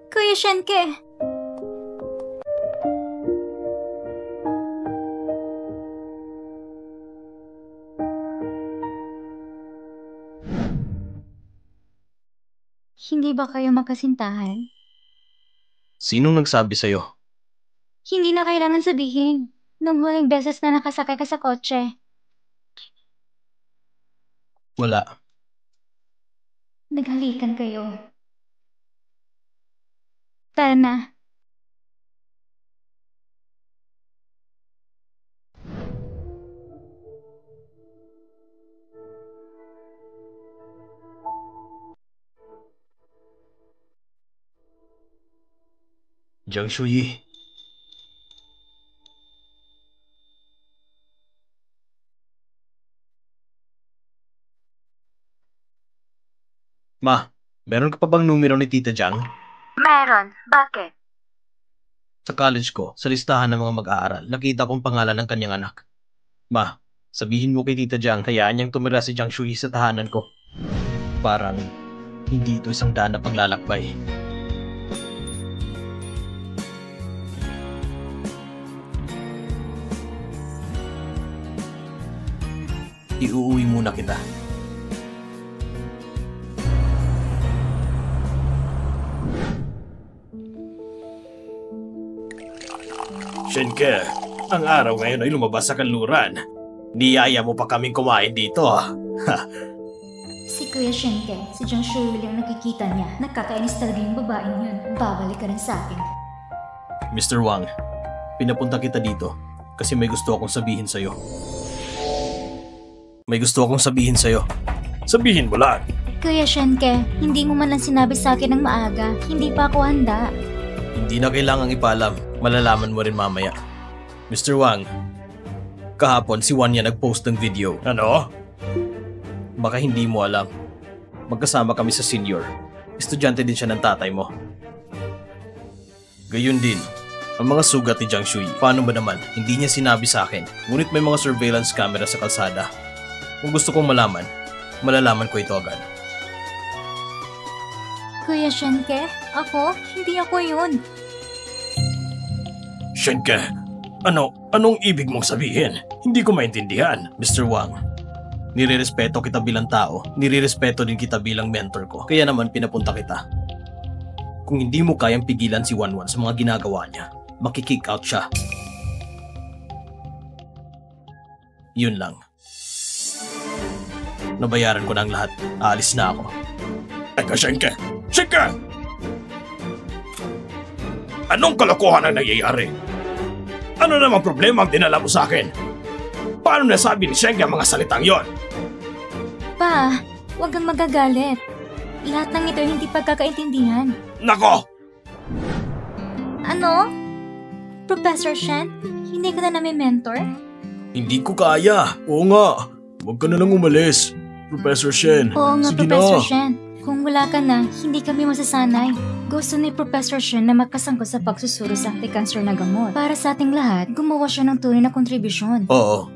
Kuya Shenke! Hindi ba kayo magkasintahan? Sinong nagsabi sa'yo? Hindi na kailangan sabihin. Nung huling beses na nakasakay ka sa kotse. Wala. Naghalikan kayo. Tara na. Jiang Shuyi. Ma, meron ka pa bang numero ni Tita Jiang? Meron. Bakit? Sa college ko, sa listahan ng mga mag-aaral, nakita kong pangalan ng kanyang anak. Ma, sabihin mo kay Tita Jiang, hayaan niyang tumira si Jiang Shuyi sa tahanan ko. Parang hindi ito isang daan na paglalakbay. Iuuwi muna kita. Shenke, ang araw ngayon ay lumabas sa kanluran. Niyaya mo pa kaming kumain dito. Si Kuya Shenke, si Jiang Shuyi lang nakikita niya. Nakakainis talaga yung babaeng yun. Babalik ka rin sa akin. Mr. Wang, pinapunta kita dito kasi may gusto akong sabihin sa'yo. May gusto akong sabihin sa'yo. Sabihin mo lang. Kuya Shenke, hindi mo man lang sinabi sa akin ng maaga. Hindi pa ako handa. Hindi na kailangang ipalam. Malalaman mo rin mamaya. Mr. Wang, kahapon si Wanya nag-post ng video. Ano? Baka hindi mo alam. Magkasama kami sa senior. Estudyante din siya ng tatay mo. Gayun din, ang mga sugat ni Jiang Shuyi. Paano ba naman? Hindi niya sinabi sa akin. Ngunit may mga surveillance camera sa kalsada. Kung gusto kong malaman, malalaman ko ito agad. Kuya Shenke, hindi ako yun. Shenke, anong ibig mong sabihin? Hindi ko maintindihan, Mr. Wang. Nirerespeto kita bilang tao, nirerespeto din kita bilang mentor ko. Kaya naman pinapunta kita. Kung hindi mo kayang pigilan si Wanwan sa mga ginagawa niya, makikick out siya. Yun lang. Nabayaran ko na ang lahat. Aalis na ako. Teka, Shenke! Shenke! Anong kalokohan ang nangyayari? Ano namang problema ang dinala mo sa akin? Paano nasabi ni Shenke ang mga salitang yon? Pa, huwag kang magagalit. Lahat ng ito hindi pagkakaintindihan. Nako! Ano? Professor Shen, hindi ka na namin mentor? Hindi ko kaya. Oo nga. Huwag ka na lang umalis. Professor Shen. Oo nga, Sige Professor na. Shen. Kung wala ka na, hindi kami masasanay. Gusto ni Professor Shen na makasangkot sa pagsusuro sa anti-cancer na gamot. Para sa ating lahat, gumawa siya ng tunay na kontribusyon. Oo.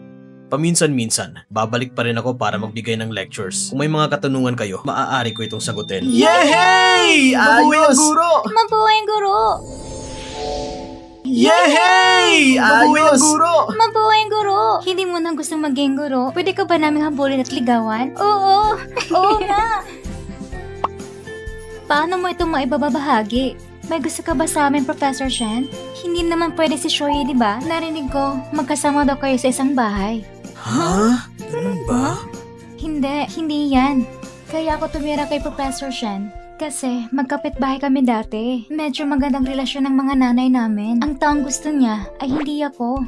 Paminsan-minsan, babalik pa rin ako para magbigay ng lectures. Kung may mga katanungan kayo, maaari ko itong sagutin. Yehey! Ayos! Guro! Mabuhay ang guro! Yehey! Ayos! Guro! Mabuhay ang guro! Hindi mo nang gustong maging guro? Pwede ka ba naming habulin at ligawan? Oo! Oo nga! Paano mo ito maibabahagi? May gusto ka ba sa amin, Professor Shen? Hindi naman pwede si Shoyi, di ba? Narinig ko, magkasama daw kayo sa isang bahay. Ha? Ganun ba? Hindi yan. Kaya ako tumira kay Professor Shen. Kasi magkapitbahay kami dati. Medyo magandang relasyon ng mga nanay namin. Ang taong gusto niya ay hindi ako.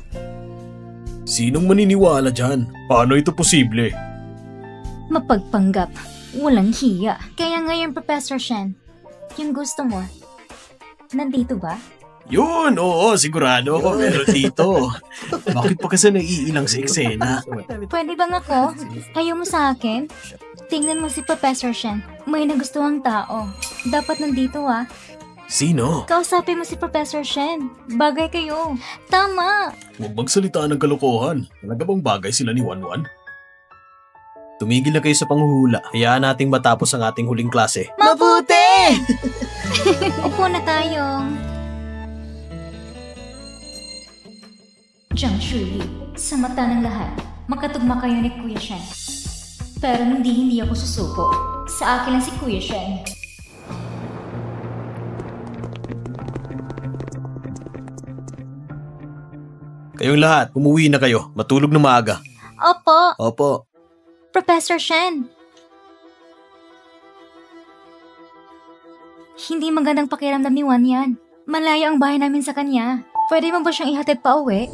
Sinong maniniwala dyan? Paano ito posible? Mapagpanggap. Walang hiya. Kaya ngayon, Professor Shen, yung gusto mo, nandito ba? Yun, oo, sigurado. Pero dito, bakit pa kasi naiilang sa eksena? Pwede bang ako? Ayaw mo sa akin? Tingnan mo si Professor Shen. May nagustuhang tao. Dapat nandito Sino? Kausapin mo si Professor Shen. Bagay kayo. Tama. Huwag magsalita ng kalokohan. Talaga bang bagay sila ni Wanwan? Tumigil na kayo sa panghuhula. Hayaan nating matapos ang ating huling klase. Mabuti! Upo na tayo. Jiang Shuyi, sa mata ng lahat, makatugma kayo ni Kuya Shen. Pero hindi ako susuko. Sa akin lang si Kuya Shen. Kayong lahat, umuwi na kayo. Matulog na maaga. Opo, Opo. Professor Shen. Hindi magandang pakiramdam ni Juan yan. Malayo ang bahay namin sa kanya. Pwede mo ba siyang ihatid pa uwi?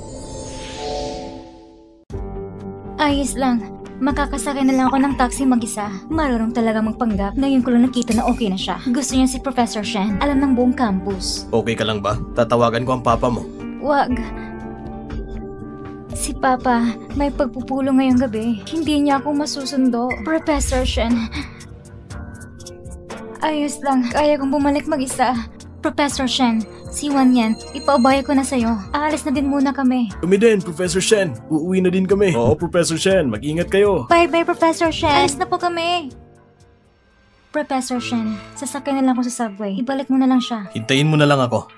Ayos lang. Makakasakay na lang ako ng taxi mag-isa. Marunong talaga magpanggap. Ngayon ko lang nakita na okay na siya. Gusto niya si Professor Shen. Alam ng buong campus. Okay ka lang ba? Tatawagan ko ang papa mo. Wag. Si Papa, may pagpupulo ngayong gabi. Hindi niya ako masusundo. Professor Shen. Ayos lang. Kaya kong bumalik mag-isa. Professor Shen, si Juan yan. Ipaubaya ko na sa'yo. Aalis na din muna kami. Kami din, Professor Shen. Uuwi na din kami. Oo, Professor Shen. Mag-ingat kayo. Bye-bye, Professor Shen. Alis na po kami. Professor Shen, sasakay na lang ako sa subway. Ibalik mo na lang siya. Hintayin mo na lang ako.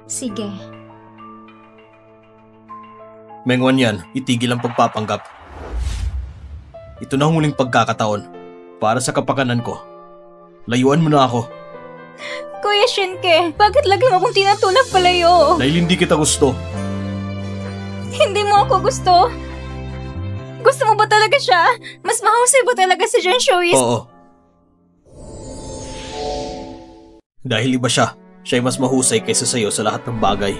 Sige. Mengwan yan, itigil ang pagpapanggap. Ito na ang huling pagkakataon. Para sa kapakanan ko. Layuan mo na ako. Kuya Shinke, bakit lagi mo akong tinatulak palayo? Dahil hindi kita gusto. Hindi mo ako gusto. Gusto mo ba talaga siya? Mas mahusay ba talaga si Jen Shois? Oo. Dahil iba siya. Siya'y mas mahusay kaysa sa'yo sa lahat ng bagay.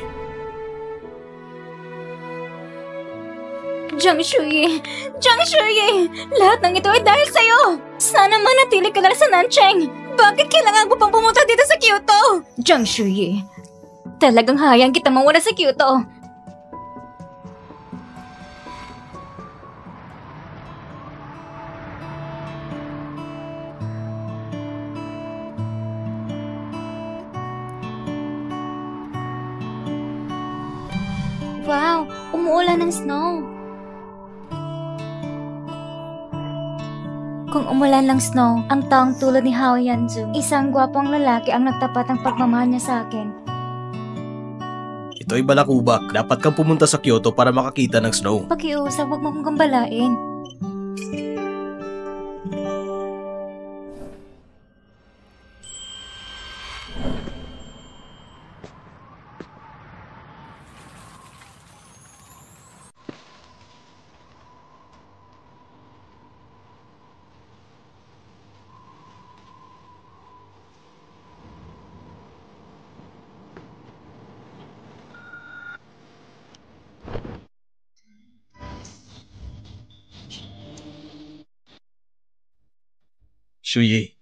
Jiang Shuyi! Jiang Shuyi! Lahat ng ito ay dahil sa'yo! Sana manatili ka lang sa Nancheng! Bakit kailangan mo pang pumunta dito sa Kyoto? Jiang Shuyi! Talagang hayang kita mawala sa Kyoto! Wow! Umuulan ng snow! Kung umulan lang snow, ang taong tulad ni Hao Yanzu, isang gwapong lalaki ang nagtapat ng pagmamahal niya sa akin. Ito ay balakubak. Dapat kang pumunta sa Kyoto para makakita ng snow. Pakiusap, huwag mo kong gambalain. Shuyi,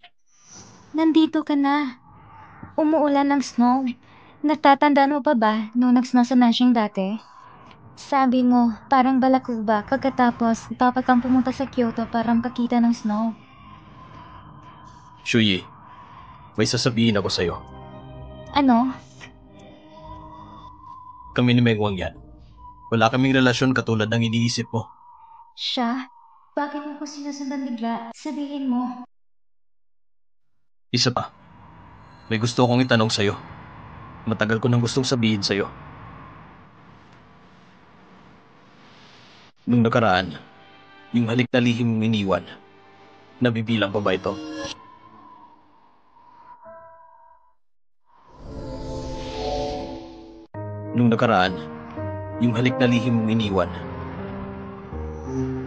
Nandito ka na. Umuulan ng snow. Natatandaan mo pa ba nung nag-snow sa Nanjing dati? Sabi mo, parang balakubak. Pagkatapos, dapat kang pumunta sa Kyoto para makakita ng snow. Shuyi, may sasabihin ako sa'yo. Ano? Kami ni Mengwang yan. Wala kaming relasyon katulad ng iniisip mo. Siya? Bakit mo ko sinusundan bigla? Sabihin mo. Isa pa. May gusto akong itanong sa'yo. Matagal ko nang gustong sabihin sa'yo. Nung nakaraan, yung halik na lihim mong iniwan, nabibilang pa ba ito? Nung nakaraan, yung halik na lihim mong iniwan,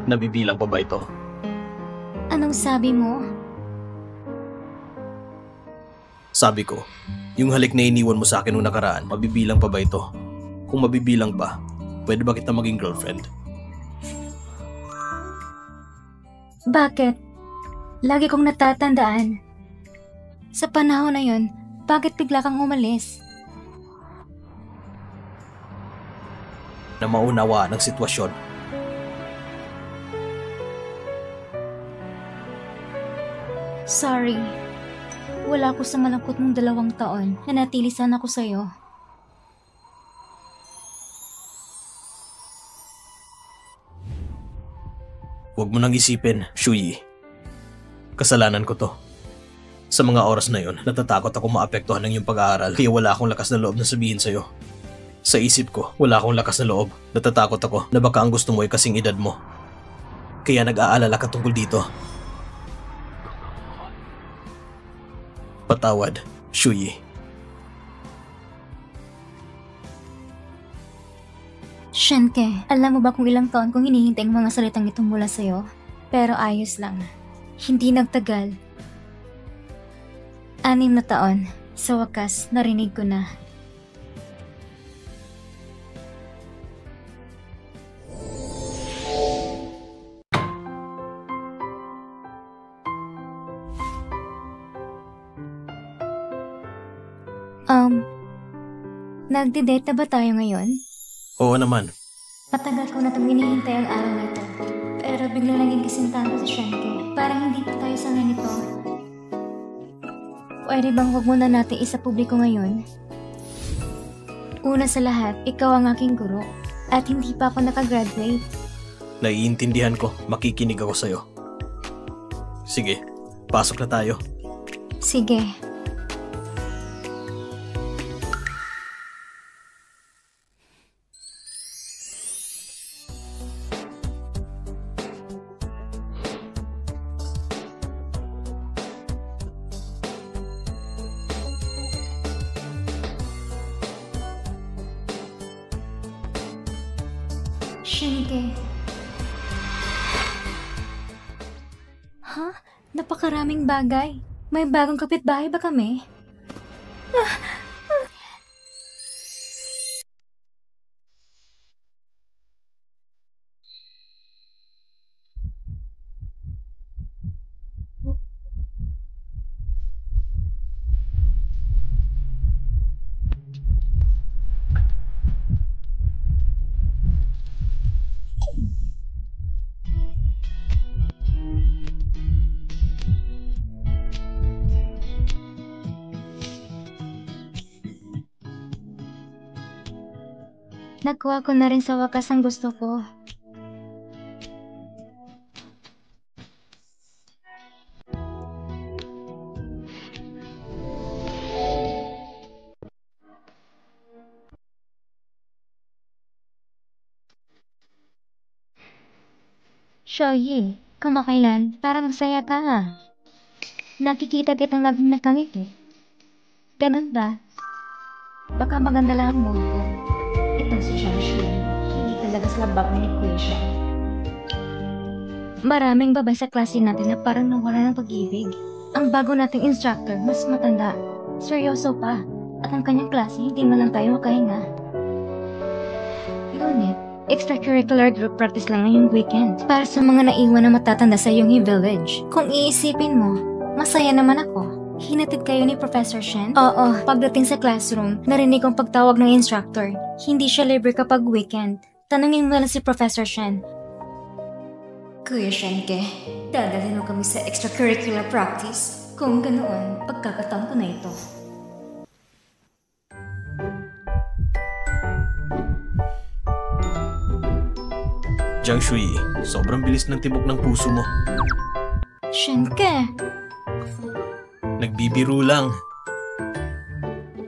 nabibilang pa ba ito? Anong sabi mo? Sabi ko, yung halik na iniwan mo sa akin nung nakaraan, mabibilang pa ba ito? Kung mabibilang pa, pwede ba kita maging girlfriend? Bakit? Lagi kong natatandaan. Sa panahon na yun, bakit bigla kang umalis? Na maunawa ng sitwasyon. Sorry. Wala ako sa malungkot mong 2 taon. Nanatili sana ako sa'yo. Huwag mo nang isipin, Shuyi. Kasalanan ko to. Sa mga oras na yon, natatakot ako maapektuhan ng iyong pag-aaral, kaya wala akong lakas na loob na sabihin sa'yo. Sa isip ko, wala akong lakas na loob. Natatakot ako na baka ang gusto mo ay kasing edad mo. Kaya nag-aalala ka tungkol dito. Patawad, Shuyi. Shenke, alam mo ba kung ilang taon kong hinihintay ang mga salitang ito mula sa'yo? Pero ayos lang. Hindi nagtagal. 6 na taon. Sa wakas, narinig ko na. Nagde-date na ba tayo ngayon? Oo naman. Matagal ko na itong hinihintay ang araw na ito. Pero biglang naging kasintahan ko si Shenke. Parang hindi pa tayo sanay nito. Pwede bang huwag muna natin isa publiko ngayon? Una sa lahat, ikaw ang aking guro. At hindi pa ako nakagraduate. Naiintindihan ko. Makikinig ako sa'yo. Sige, pasok na tayo. Sige. Shenke. Ha? Napakaraming bagay. May bagong kapitbahay ba kami? Nakuha ko na rin sa wakas ang gusto ko. Shoyi, kamakailan, parang masaya ka ha. Nakikita kitang laging nakangiti. Ganun ba? Baka maganda lang ang mood ko. Itong si Shanshu, hindi talaga slabak ng equation. Maraming babae sa klase natin na parang nawala ng pag-ibig. Ang bago nating instructor, mas matanda. Seryoso pa. At ang kanyang klase, hindi man lang tayo makahinga. Ngunit, extracurricular group practice lang ngayong weekend. Para sa mga naiwan na matatanda sa Yonghe Village. Kung iisipin mo, masaya naman ako. Hinatid kayo ni Professor Shen? Oo, pagdating sa classroom, narinig kong pagtawag ng instructor. Hindi siya libre kapag weekend. Tanungin mo lang si Professor Shen. Kuya Shenke, dadalhin mo kami sa extracurricular practice. Kung ganoon, pagkakataon ko na ito. Jiang Shui, sobrang bilis ng tibok ng puso mo. Shenke! Nagbibiro lang.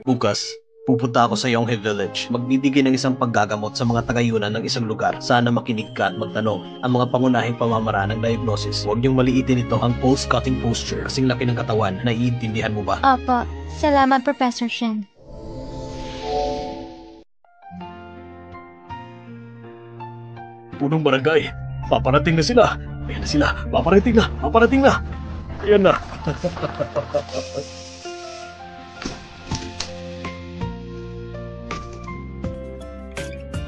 Bukas, pupunta ako sa Yonghe Village. Magbibigay ng isang paggagamot sa mga tagayunan ng isang lugar. Sana makinig ka at magtanong. Ang mga pangunahing pamamaraan ng diagnosis. Huwag niyong maliitin ito ang pulse-cutting posture. Kasing laki ng katawan, naiintindihan mo ba? Opo, salamat Professor Shen. Punong barangay. Paparating na sila. Ayan na sila. Paparating na. Paparating na. Ayan na.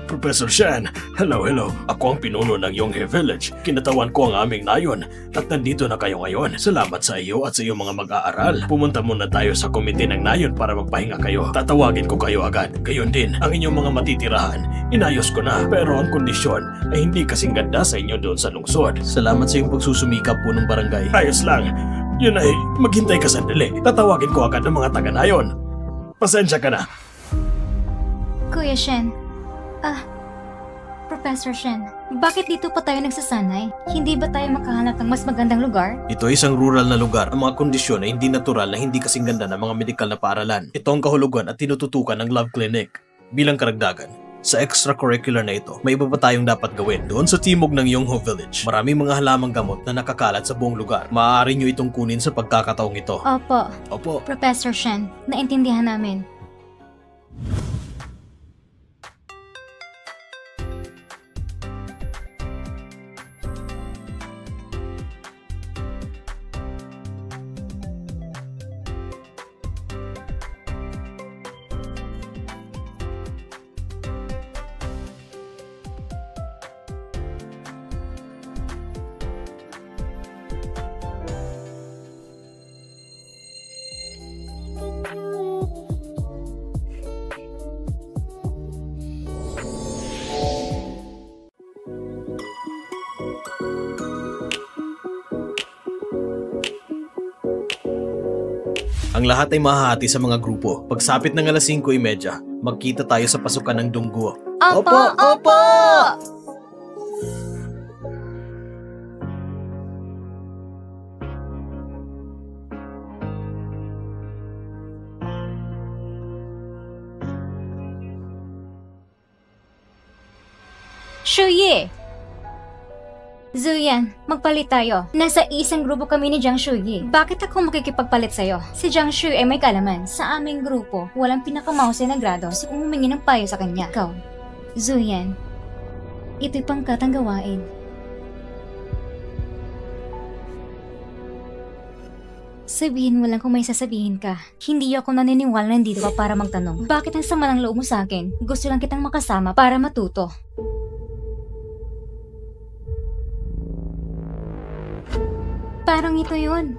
Professor Shen, hello. Ako ang pinuno ng Yonghe Village. Kinatawan ko ang aming nayon at nandito na kayo ngayon. Salamat sa iyo at sa iyong mga mag-aaral. Pumunta muna tayo sa komite ng nayon para magpahinga kayo. Tatawagin ko kayo agad. Gayon din, ang inyong mga matitirahan, inayos ko na. Pero ang kondisyon ay hindi kasing ganda sa inyo doon sa lungsod. Salamat sa iyong pagsusumikap po ng barangay. Ayos lang. Yun ay, maghintay ka sandali. Tatawagin ko agad ng mga taga-nayon. Pasensya ka na. Kuya Shen, Professor Shen, bakit dito pa tayo nagsasanay? Hindi ba tayo makahanap ng mas magandang lugar? Ito ay isang rural na lugar. Ang mga kondisyon ay hindi natural na hindi kasing ganda ng mga medikal na paaralan. Ito ang kahulugan at tinututukan ng Love Clinic. Bilang karagdagan, sa extracurricular na ito, may iba pa tayong dapat gawin. Doon sa timog ng Yonghe Village, maraming mga halamang gamot na nakakalat sa buong lugar. Maaari nyo itong kunin sa pagkakataong ito. Opo, Professor Shen, naintindihan namin. Ang lahat ay mahahati sa mga grupo. Pagsapit ng alas 5:30, magkita tayo sa pasukan ng Dongguo. Opo! Opo! Shuyi! Zuyan, magpalit tayo. Nasa isang grupo kami ni Jiang Shuyi. Bakit ako makikipagpalit sa'yo? Si Jiang Shuyi ay may kalaman. Sa aming grupo, walang pinakamahusay na grado. Gusto kong humingi ng payo sa kanya. Ikaw, Zuyan, ito'y pangkatang gawain. Sabihin mo lang kung may sasabihin ka. Hindi ako naniniwala na nandito ka para magtanong. Bakit ang sama ng loob mo sa akin? Gusto lang kitang makasama para matuto. Parang ito yun.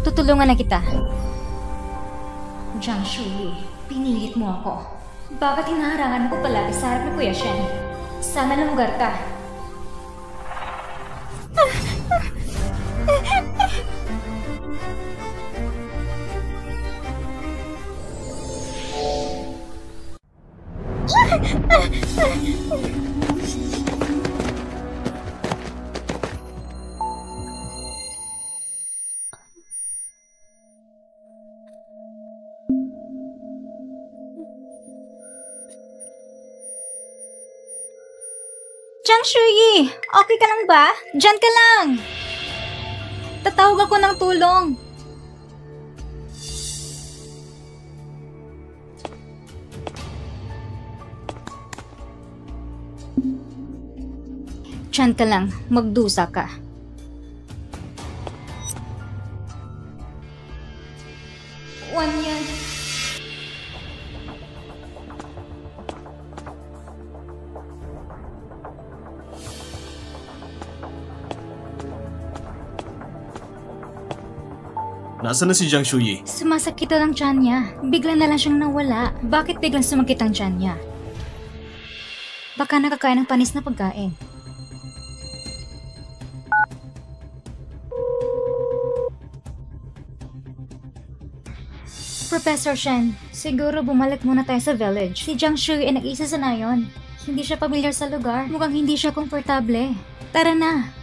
Tutulungan na kita. Jiang Shuyi, pinilit mo ako. Bakit hinaharangan mo ko palagi sa harap ni Kuya Shen? Sana lumugar ka. Jiang Shuyi, okay ka lang ba? Diyan ka lang! Tatawag ako ng tulong. Diyan ka lang, magdusa ka. Wanyan. Nasaan na si Jiang Shuyi? Sumasakit daw ang tiyan niya. Bigla na lang siyang nawala. Bakit biglang sumakit ang tiyan niya? Baka nakakain ng panis na pagkain. Professor Shen, siguro bumalik muna tayo sa village. Si Jiang Shuyi ay nag-isa sa nayon. Hindi siya pamilyar sa lugar. Mukhang hindi siya komportable. Tara na!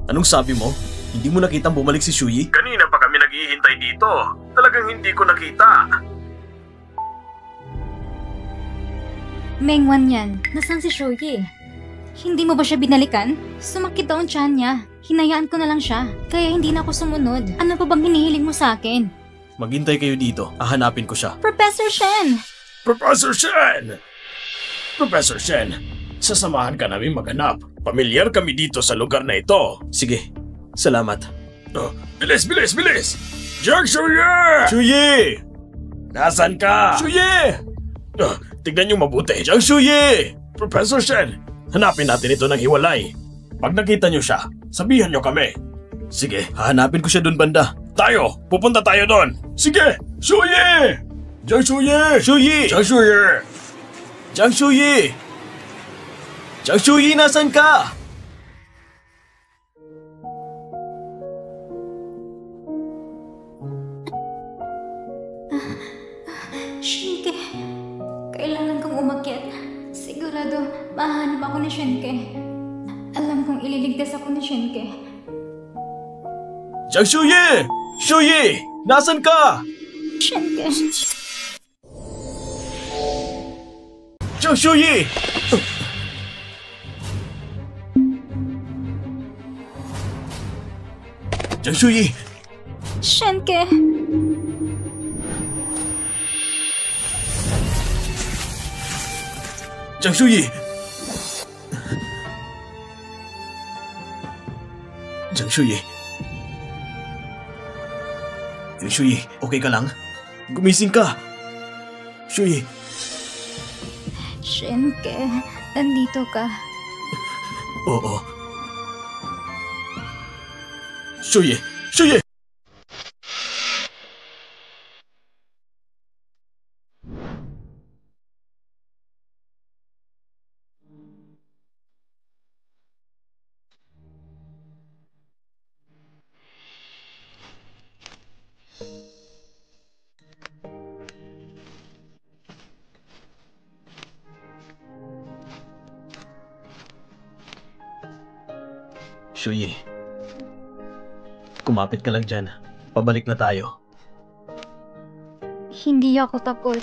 Anong sabi mo? Hindi mo nakitang bumalik si Shuyi? Kanina pa kami naghihintay dito. Talagang hindi ko nakita. Mengwan yan. Nasaan si Shuyi? Hindi mo ba siya binalikan? Sumakit daw ang tiyan niya. Hinayaan ko na lang siya. Kaya hindi na ako sumunod. Ano pa bang hinihiling mo sa akin? Maghintay kayo dito. Hahanapin ko siya. Professor Shen! Professor Shen! Professor Shen, sasamahan ka namin maghanap. Pamilyar kami dito sa lugar na ito. Sige, salamat. Bilis, bilis, bilis! Jiang Shuyi! Shuyi! Nasaan ka? Shuyi! Tignan niyo mabuti. Jiang Shuyi! Professor Shen, hanapin natin ito ng hiwalay. Pag nakita niyo siya, sabihan niyo kami. Sige, hahanapin ko siya doon banda. Tayo! Pupunta tayo doon! Sige! Shuyi! Jiang Shuyi! Shuyi! Jiang Shuyi! Jiang Shuyi! Jiang Shuyi, nasan ka? Shenke, kailangan kong umakyat. Sigurado, mahanap ako ni Shenke. Alam kong ililigtas ako ni Shenke. Jiang Shuyi! Shuyi! Nasan ka? Shenke. Jiang Shuyi! Jiang Shuyi! Shenke. Jiang Shuyi! Jiang Shuyi! Shuyi, okay ka lang? Gumising ka! Shuyi! Shinke, nandito ka. Oo. Shuyi! Shuyi! Shuyi, kumapit ka lang dyan. Pabalik na tayo. Hindi ako takot.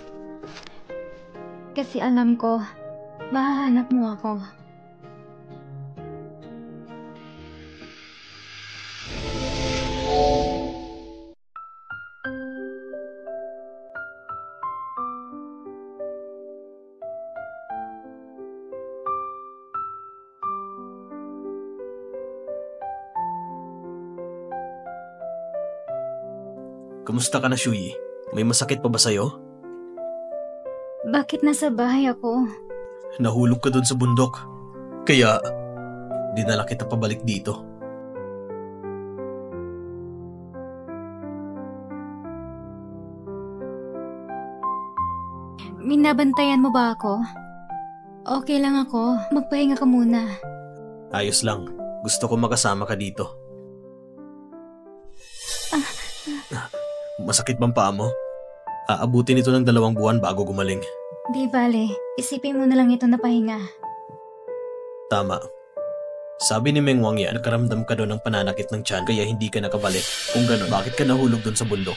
Kasi alam ko, mahahanap mo ako. Kamusta ka na, Shuyi? May masakit pa ba sa'yo? Bakit nasa bahay ako? Nahulog ka doon sa bundok. Kaya, dinala kita pabalik dito. Minabantayan mo ba ako? Okay lang ako. Magpahinga ka muna. Ayos lang. Gusto ko makasama ka dito. Masakit bang paa mo? Aabutin ito ng 2 buwan bago gumaling. Di bale, isipin mo na lang ito na pahinga. Tama. Sabi ni Meng Wang yan, nagkaramdam ka doon ng pananakit ng tiyan kaya hindi ka nakabalik. Kung gano'n, bakit ka nahulog doon sa bundok?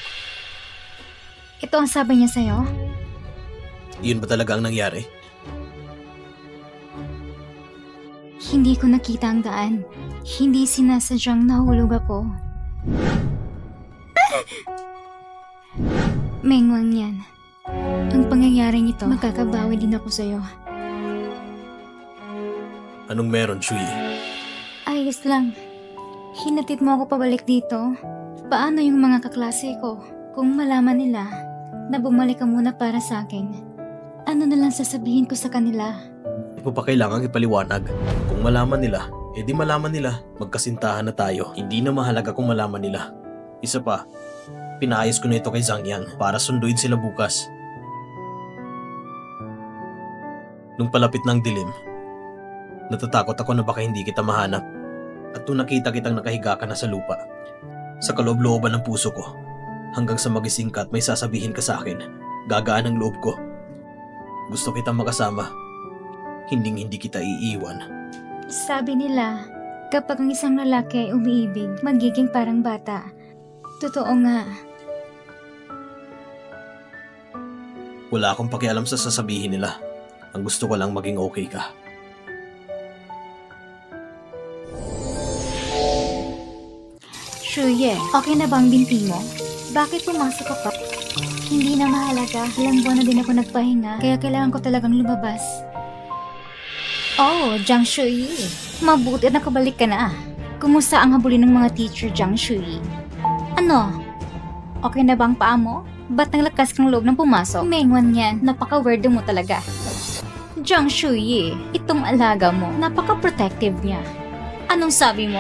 Ito ang sabi niya sa'yo? Iyon ba talaga ang nangyari? Hindi ko nakita ang daan. Hindi sinasadyang nahulog ako. Mengwang yan. Ang pangyayaring ito, makakabawi din ako sa'yo. Anong meron, Shuyi? Ayos lang. Hinatid mo ako pabalik dito. Paano yung mga kaklase ko? Kung malaman nila na bumalik ka muna para sa akin, ano na lang sasabihin ko sa kanila? Hindi mo pa kailangang ipaliwanag. Kung malaman nila, edi malaman nila. Magkasintahan na tayo. Hindi na mahalaga kung malaman nila. Isa pa, pinaayos ko na ito kay Zhang Yang para sunduin sila bukas. Nung palapit ng dilim, natatakot ako na baka hindi kita mahanap. At nung nakita kitang nakahiga ka na sa lupa, sa kaloob-looban ng puso ko, hanggang sa magising ka at may sasabihin ka sa akin, gagaan ang loob ko. Gusto kitang makasama. Hinding-hindi kita iiwan. Sabi nila, kapag ang isang lalaki ay umiibig, magiging parang bata. Totoo nga. Wala akong pakialam sa sasabihin nila. Ang gusto ko lang maging okay ka. Shuye, okay na bang binti mo? Bakit pumasok ka pa? Hindi na mahalaga. Ilang buwan na din ako nagpahinga, kaya kailangan ko talagang lumabas. Oh, Jiang Shuyi. Mabuti at nakabalik ka na. Kumusta ang habulin ng mga teacher, Jiang Shuyi? Ano? Okay na bang paa mo? Ba't naglakas kang loob ng pumasok? Mengwan yan, napaka-weirdo mo talaga. Jiang Shuyi, itong alaga mo, napaka-protective niya. Anong sabi mo?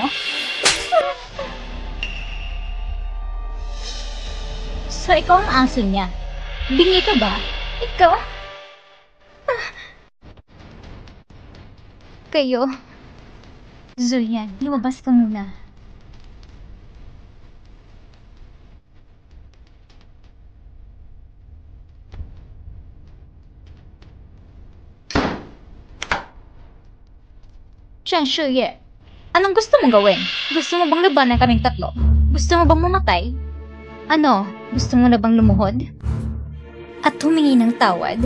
So, ikaw ang aso niya. Bingi ka ba? Ikaw? Kayo? Zuyan, lumabas ka muna. Jiang Shuye, anong gusto mong gawin? Gusto mo bang labanan kaming tatlo? Gusto mo bang mamatay? Ano? Gusto mo na bang lumuhod? At humingi ng tawad?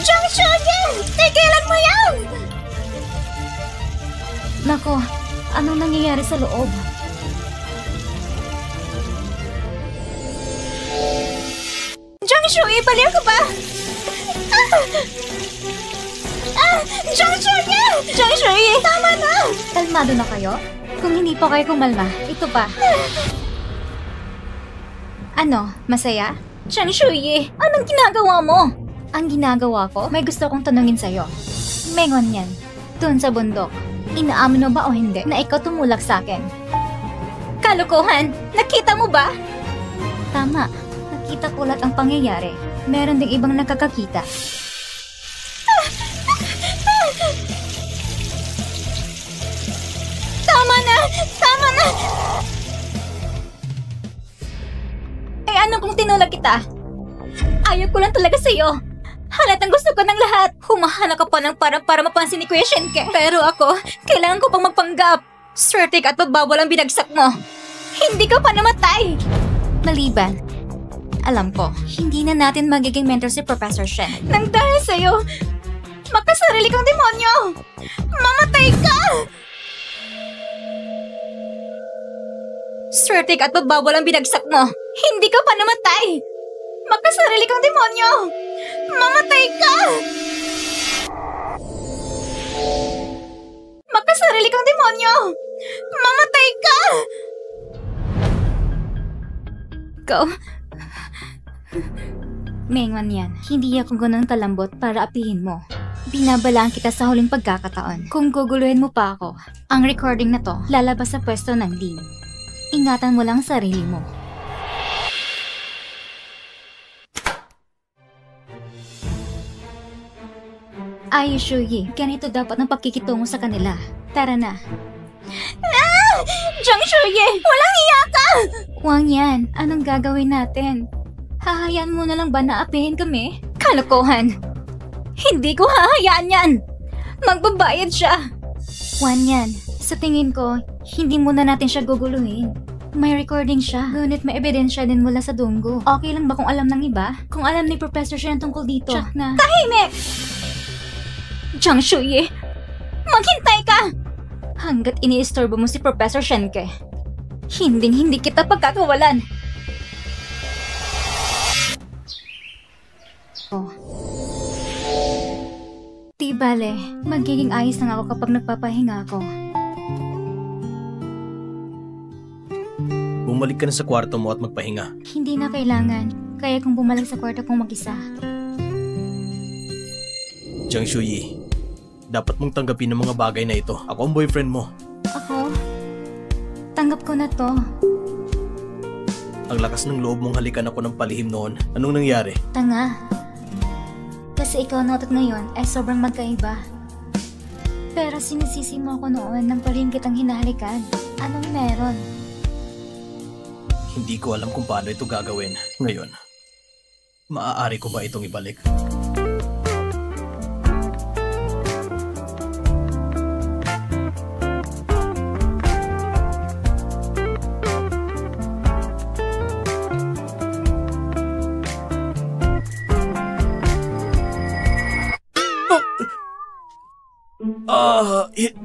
Jiang Shuye! Tigilan mo yan! Nako, anong nangyayari sa loob? Jiang Shuye, baliw ka ba? Zhang Shuyi! Zhang Shuyi! Tama na! Kalmado na kayo? Kung hindi pa kayo kumalma, ito pa. Ano? Masaya? Zhang Shuyi, anong ginagawa mo? Ang ginagawa ko? May gusto kong tanungin sa'yo. Mengon yan. Doon sa bundok. Inaamin mo ba o hindi na ikaw tumulak sa akin? Kalokohan! Nakita mo ba? Tama. Nakita ko lahat ang pangyayari. Meron ding ibang nakakakita. Tama na! Tama na! Eh ano kung tinulak kita? Ayaw ko lang talaga sa'yo. Halatang gusto ko ng lahat. Humahanap ka pa ng para mapansin ni Kuya Shenke. Pero ako, kailangan ko pang magpanggap. Swerte ka at magbawal ang binagsak mo. Hindi ka pa namatay. Maliban, alam ko, hindi na natin magiging mentor si Professor Shen. Nang dahil sa'yo, makasarili kang demonyo. Mamatay ka! Swerte ka at magbawal ang binagsak mo. Hindi ka pa namatay. Makasarili kang demonyo! Mamatay ka! Makasarili kang demonyo! Mamatay ka! Go. Mengwan yan. Hindi ako ganun talambot para apihin mo. Binabalaan kita sa huling pagkakataon. Kung guguluhin mo pa ako, ang recording na to lalabas sa pwesto ng Dean. Ingatan mo lang sarili mo. Ay, Shuyi, ganito dapat ang pakikitungo sa kanila. Tara na. Ah! Zhang Shuyi, walang iya ka! Wang yan, anong gagawin natin? Hahayaan mo na lang ba na apihin kami? Kalokohan! Hindi ko hahayaan yan! Magbabayad siya! Wan yan, sa tingin ko, hindi muna natin siya guguluhin. May recording siya, ngunit may ebidensya din mula sa Donggo. Okay lang ba kung alam ng iba? Kung alam ni Professor siya tungkol dito? Check na. Tahimik! Zhang Shuyi, maghintay ka! Hanggat iniistorbo mo si Professor Shenke, hindi kita pagkakawalan. Oh. Di bale, magiging ayos lang ako kapag nagpapahinga ako. Bumalik ka na sa kwarto mo at magpahinga. Hindi na kailangan, kaya kung bumalik sa kwarto kong mag-isa. Zhang Shuyi, dapat mong tanggapin ang mga bagay na ito. Ako ang boyfriend mo. Ako? Tanggap ko na to. Ang lakas ng loob mong halikan ako ng palihim noon. Anong nangyari? Tanga. Kasi ikaw na at ngayon ay sobrang magkaiba. Pero sinisisi mo ako noon nang palihim kitang hinahalikan. Anong meron? Hindi ko alam kung paano ito gagawin. Ngayon, maaari ko ba itong ibalik?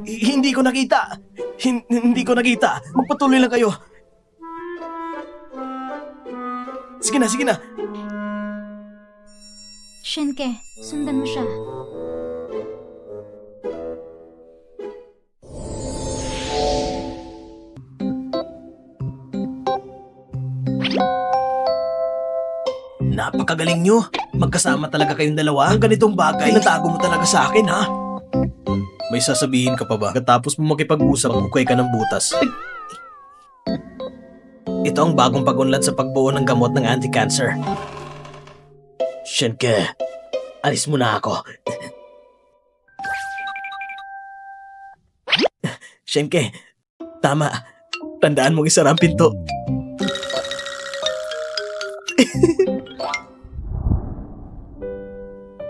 Hindi ko nakita. Hindi ko nakita. Magpatuloy lang kayo. Sige na. Shenke, sundan mo siya. Napakagaling nyo. Magkasama talaga kayong dalawa. Ang ganitong bagay, natago mo talaga sa akin, ha? May sasabihin ka pa ba? Katapos mo makipag-usap, magkukay ka ng butas. Ito ang bagong pag-unlad sa pagbuo ng gamot ng anti-cancer. Shenke, alis mo na ako. Shenke, tama. Tandaan mong isara ang pinto.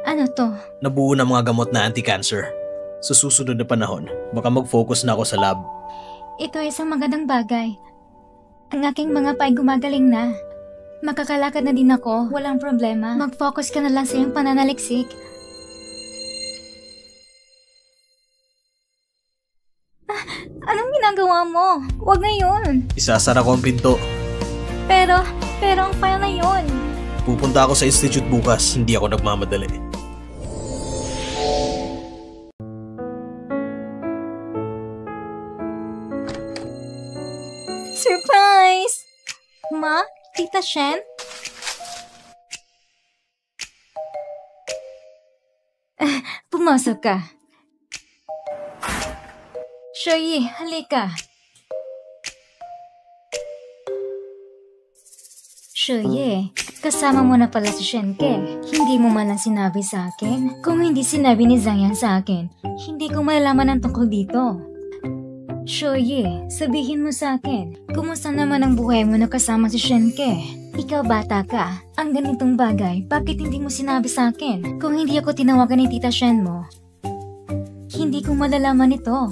Ano to? Nabuo ng mga gamot na anti-cancer. Sa susunod na panahon, baka mag-focus na ako sa lab. Ito ay isang magandang bagay. Ang aking mga pay gumagaling na. Makakalakad na din ako, walang problema. Mag-focus ka na lang sa iyong pananaliksik. Anong ginagawa mo? Huwag ngayon. Isasara ko ang pinto. Pero ang file na yun. Pupunta ako sa institute bukas, hindi ako nagmamadali. Surprise! Ma? Tita Shen? Pumasok ka. Shoyi, halika. Shoyi, kasama mo na pala si Shenke. Hindi mo man lang sinabi sa akin. Kung hindi sinabi ni Zhangyan sa akin, hindi ko malalaman ang tungkol dito. Shoyi, sabihin mo sa akin, kumusta naman ang buhay mo na kasama si Shenke? Ikaw bata ka, ang ganitong bagay, bakit hindi mo sinabi sa akin? Kung hindi ako tinawagan ni Tita Shen mo, hindi ko malalaman ito.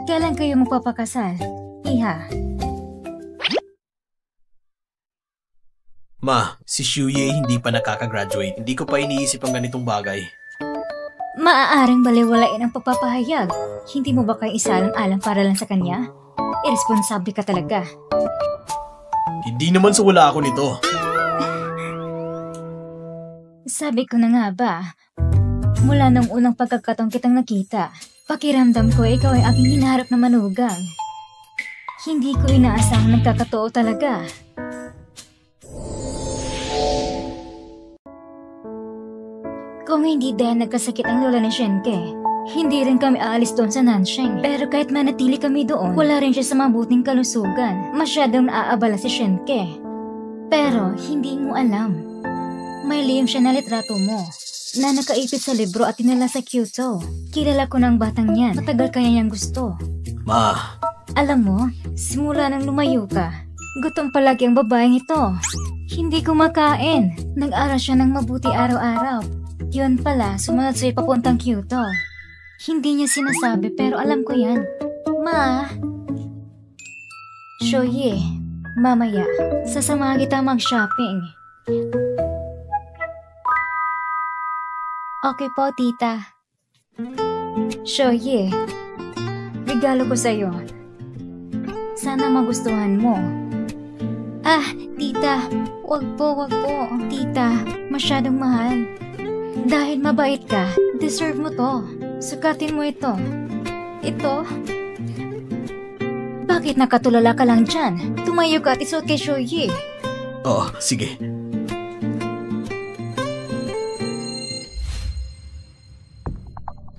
Kailan kayo magpapakasal? Iha. Ma, si Shuye hindi pa nakakagraduate. Hindi ko pa iniisip ang ganitong bagay. Maaaring baliwalain ang pagpapahayag. Hindi mo ba kayo isalang-alang para lang sa kanya? Irresponsable ka talaga. Hindi naman sa wala ako nito. Sabi ko na nga ba, mula nung unang pagkakataong kitang nakita, pakiramdam ko ikaw ay aking hinaharap na manugang. Hindi ko inaasahang nagkakatotoo talaga. Kung hindi dahil nagkasakit ang lola ni Shenke, hindi rin kami aalis doon sa Nansheng. Pero kahit manatili kami doon, wala rin siya sa mabuting kalusugan. Masyadong naaabala si Shenke. Pero hindi mo alam. May lihim siya na litrato mo na nakaipit sa libro at tinala sa Kyoto. Kilala ko ng batang yan. Matagal kaya niyang gusto. Ma, Alam mo, simula nang lumayo ka, gutom palagi ang babaeng ito. Hindi kumakain. Nag-aral siya ng mabuti araw-araw. Yun pala, sumunod sa'yo papuntang Kyoto. Hindi niya sinasabi pero alam ko yan. Ma! Shoye, mamaya, sasamahan kita mag-shopping. Okay po, tita. Shoye, regalo ko sa'yo. Sana magustuhan mo. Ah, tita, wag po. Tita, masyadong mahal. Dahil mabait ka, deserve mo to. Sukatin mo ito. Ito? Bakit nakatulala ka lang dyan? Tumayo ka at isuot kay Shoyi. oh, sige.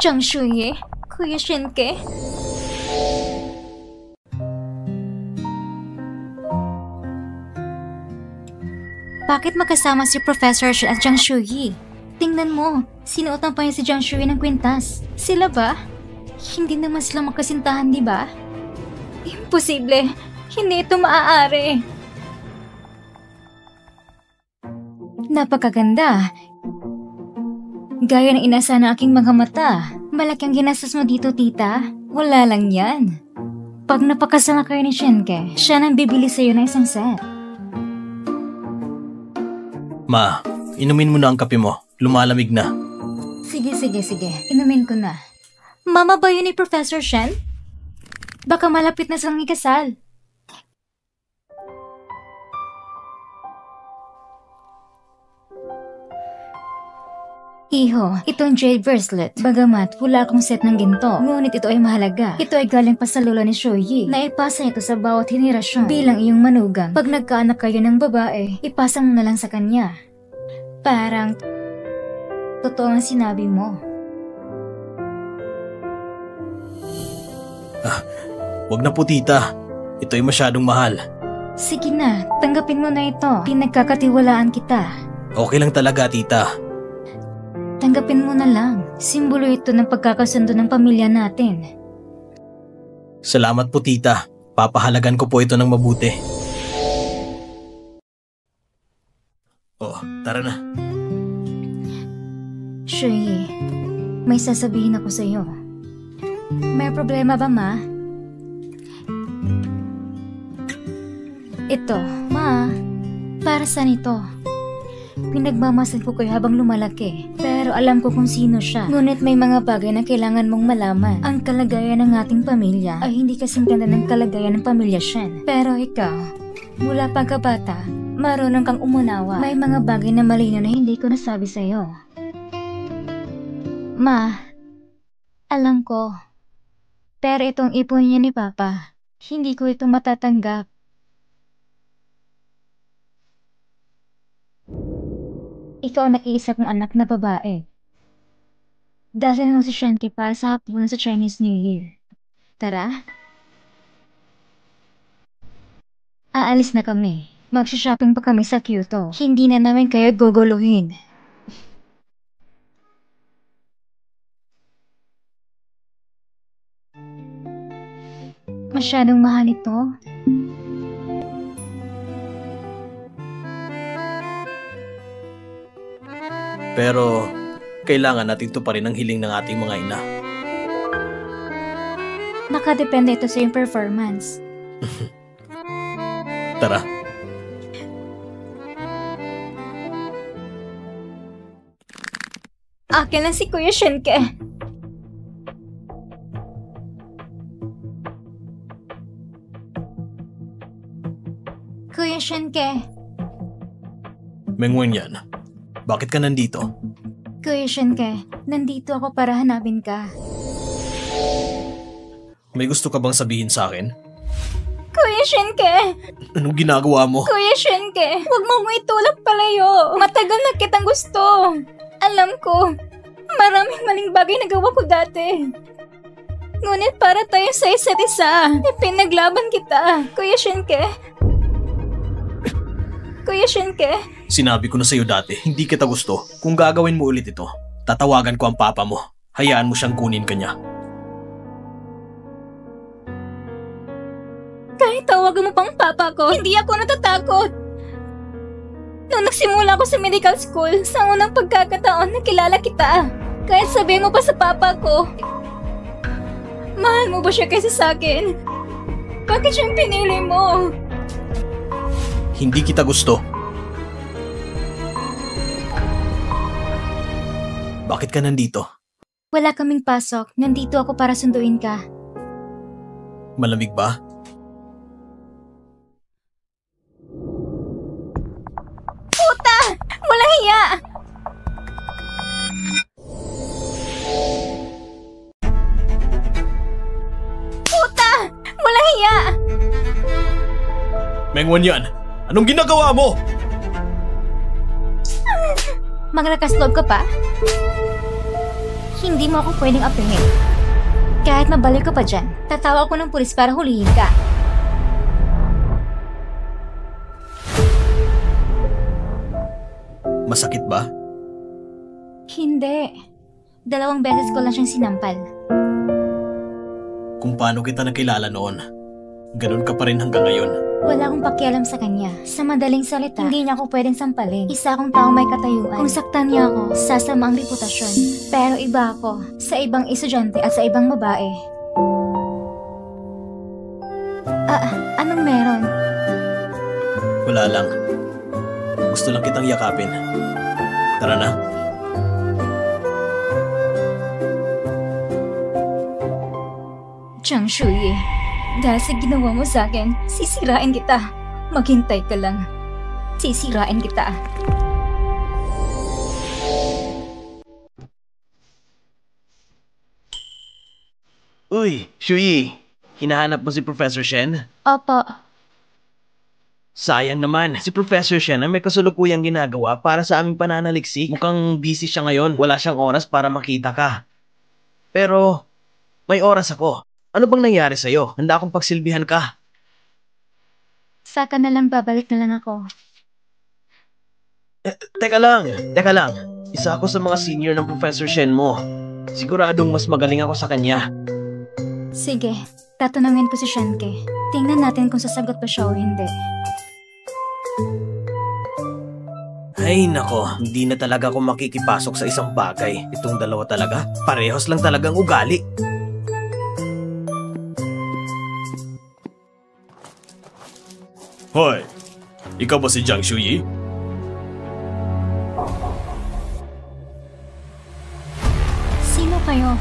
Chang Shoyi? Kuya Shenke? Bakit magkasama si Professor Shen at Chang Shoyi? Tingnan mo, sinuotan pa niya si Jiang Shui ng kwintas. Sila ba? Hindi naman sila magkasintahan, di ba? Imposible. Hindi ito maaari. Napakaganda. Gaya ng inasa ng aking mga mata. Malaki ang ginastos mo dito, tita. Wala lang yan. Pag napakasama kayo ni Shenke, siya nang bibili sa'yo ng isang set. Ma, inumin mo na ang kape mo. Lumalamig na. Sige. Inumin ko na. Mama ba yun ni Professor Shen? Baka malapit na silang ikasal. Iho, itong jade bracelet. Bagamat wala akong set ng ginto, ngunit ito ay mahalaga. Ito ay galing pa sa lola ni Shoyi. Naipasa ito sa bawat henerasyon bilang iyong manugang. Pag nagkaanak kayo ng babae, ipasa mo na lang sa kanya. Parang totoo ang sinabi mo. Wag na po, tita. Ito ay masyadong mahal. Sige na, tanggapin mo na ito. Pinagkakatiwalaan kita. Okay lang talaga, tita. Tanggapin mo na lang. Simbolo ito ng pagkakasundo ng pamilya natin. Salamat po, tita. Papahalagan ko po ito ng mabuti. Oh, tara na. Shuyi, may sasabihin ako sa'yo. May problema ba, ma? Ito, ma. Para saan ito? Pinagmamasan ko kayo habang lumalaki. Pero alam ko kung sino siya. Ngunit may mga bagay na kailangan mong malaman. Ang kalagayan ng ating pamilya ay hindi kasing ganda ng kalagayan ng pamilya Shen. Pero ikaw, mula pagkabata, marunong kang umunawa. May mga bagay na malinaw na hindi ko nasabi sa'yo. Ma, alam ko. Pero itong ipon niya ni Papa. Hindi ko ito matatanggap. Ikaw ang nag-iisa kong anak na babae. Dahil mo si Shanti para sa hapunan sa Chinese New Year. Tara. Aalis na kami. Magsha-shopping pa kami sa Kyoto. Hindi na namin kayo guguluhin. Masyadong mahal ito. Pero, kailangan natin tuparin ang hiling ng ating mga ina. Nakadepende ito sa iyong performance. Tara. Akin lang si Kuya Shenke. Kuya Shenke. Mengwen yan. Bakit ka nandito? Kuya Shenke, nandito ako para hanapin ka. May gusto ka bang sabihin sa akin? Kuya Shenke! Anong ginagawa mo? Kuya Shenke, huwag mo kong itulak palayo. Matagal na kitang gusto. Alam ko, maraming maling bagay na gawa ko dati. Ngunit para tayo sa isa't isa, pinaglaban kita. Kuya Shenke? Kuya Shenke? Sinabi ko na sa'yo dati, hindi kita gusto. Kung gagawin mo ulit ito, tatawagan ko ang papa mo. Hayaan mo siyang kunin ka niya. Kahit tawagan mo pang papa ko, hindi ako natatakot. Nung nagsimula ako sa medical school, sa unang pagkakataon nakilala kita. Kahit sabihin mo pa sa papa ko, mahal mo ba siya kaysa sa akin? Bakit siyang pinili mo? Hindi kita gusto. Bakit ka nandito? Wala kaming pasok. Nandito ako para sunduin ka. Malamig ba? Puta! Walang hiya! Puta! Walang hiya! Mengwan yan! Anong ginagawa mo? Maglakas loob ka pa? Hindi mo ako pwedeng apihin. Kahit mabalik ka pa dyan, tatawa ako ng pulis para hulihin ka. Masakit ba? Hindi. 2 beses ko lang siyang sinampal. Kung paano kita nakilala noon, ganun ka pa rin hanggang ngayon. Wala akong pakialam sa kanya. Sa madaling salita, hindi niya ako pwedeng sampalin. Isa akong taong may katayuan. Kung saktan niya ako, sasama ang reputasyon. Pero iba ako, sa ibang estudyante at sa ibang babae. Anong meron? Wala lang. Gusto lang kitang yakapin. Tara na. Chang Shuyi, dahil sa ginawa mo sa akin, sisirain kita. Maghintay ka lang. Sisirain kita. Uy, Shuyi. Hinahanap mo si Professor Shen? Opo. Sayang naman, si Professor Shen ay may kasulukuyang ginagawa para sa aming pananaliksik. Mukhang busy siya ngayon. Wala siyang oras para makita ka. Pero, may oras ako. Ano bang nangyari sa'yo? Handa akong pagsilbihan ka. Saka na lang babalik na lang ako. Teka lang. Isa ako sa mga senior ng Professor Shen mo. Siguradong mas magaling ako sa kanya. Sige, tatanungin ko si Shenke. Tingnan natin kung sasagot pa siya o hindi. Ay nako, hindi na talaga ako makikipasok sa isang bagay. Itong dalawa talaga, parehas lang talagang ugali. Hoy! Ikaw ba si Jiang Shuyi? Sino kayo?